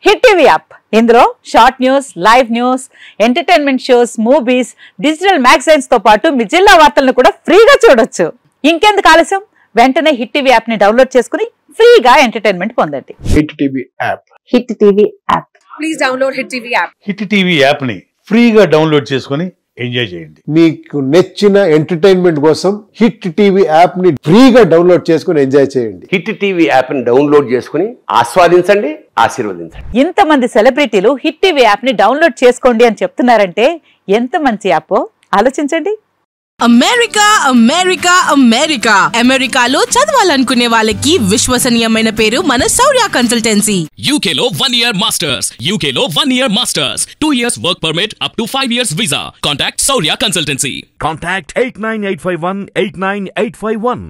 Hit TV app, ఇందులో short news, live news, entertainment shows, movies, digital magazines తో పాటు మీ జిల్లా వార్తలను కూడా ఫ్రీగా చూడొచ్చు. ఇంకెందుకు ఆలస్యం, వెంటనే హిట్ టీవీ యాప్ ని డౌన్లోడ్ చేసుకుని ఫ్రీగా ఎంటర్టైన్మెంట్ పొందండి. Hit TV app. Hit TV app. Please download hit TV app. Hit TV app ని ఫ్రీగా డౌన్లోడ్ చేసుకుని ఎంజాయ్ చేయండి. మీకు నచ్చిన ఎంటర్టైన్మెంట్ కోసం హిట్ టీవీ యాప్ ని ఫ్రీగా డౌన్లోడ్ చేసుకుని ఎంజాయ్ చేయండి. హిట్ టీవీ యాప్ ని డౌన్లోడ్ చేసుకుని ఆస్వాదించండి, ఆశీర్వదించండి. ఇంతమంది సెలబ్రిటీలు హిట్ టీవీ యాప్ ని డౌన్లోడ్ చేసుకోండి అని చెప్తున్నారంటే ఎంత మంచి యాప్ ఆలోచించండి. అమెరికా అమెరికా అమెరికా అమెరికాలో చదవాలనుకునే వాళ్ళకి విశ్వసనీయమైన పేరు మన శౌర్య కన్సల్టెన్సీ. UK లో 1 year masters, UK లో 1 year masters, 2 years work permit up to 5 years visa. Contact Saurya Consultancy. Contact 89851 89851.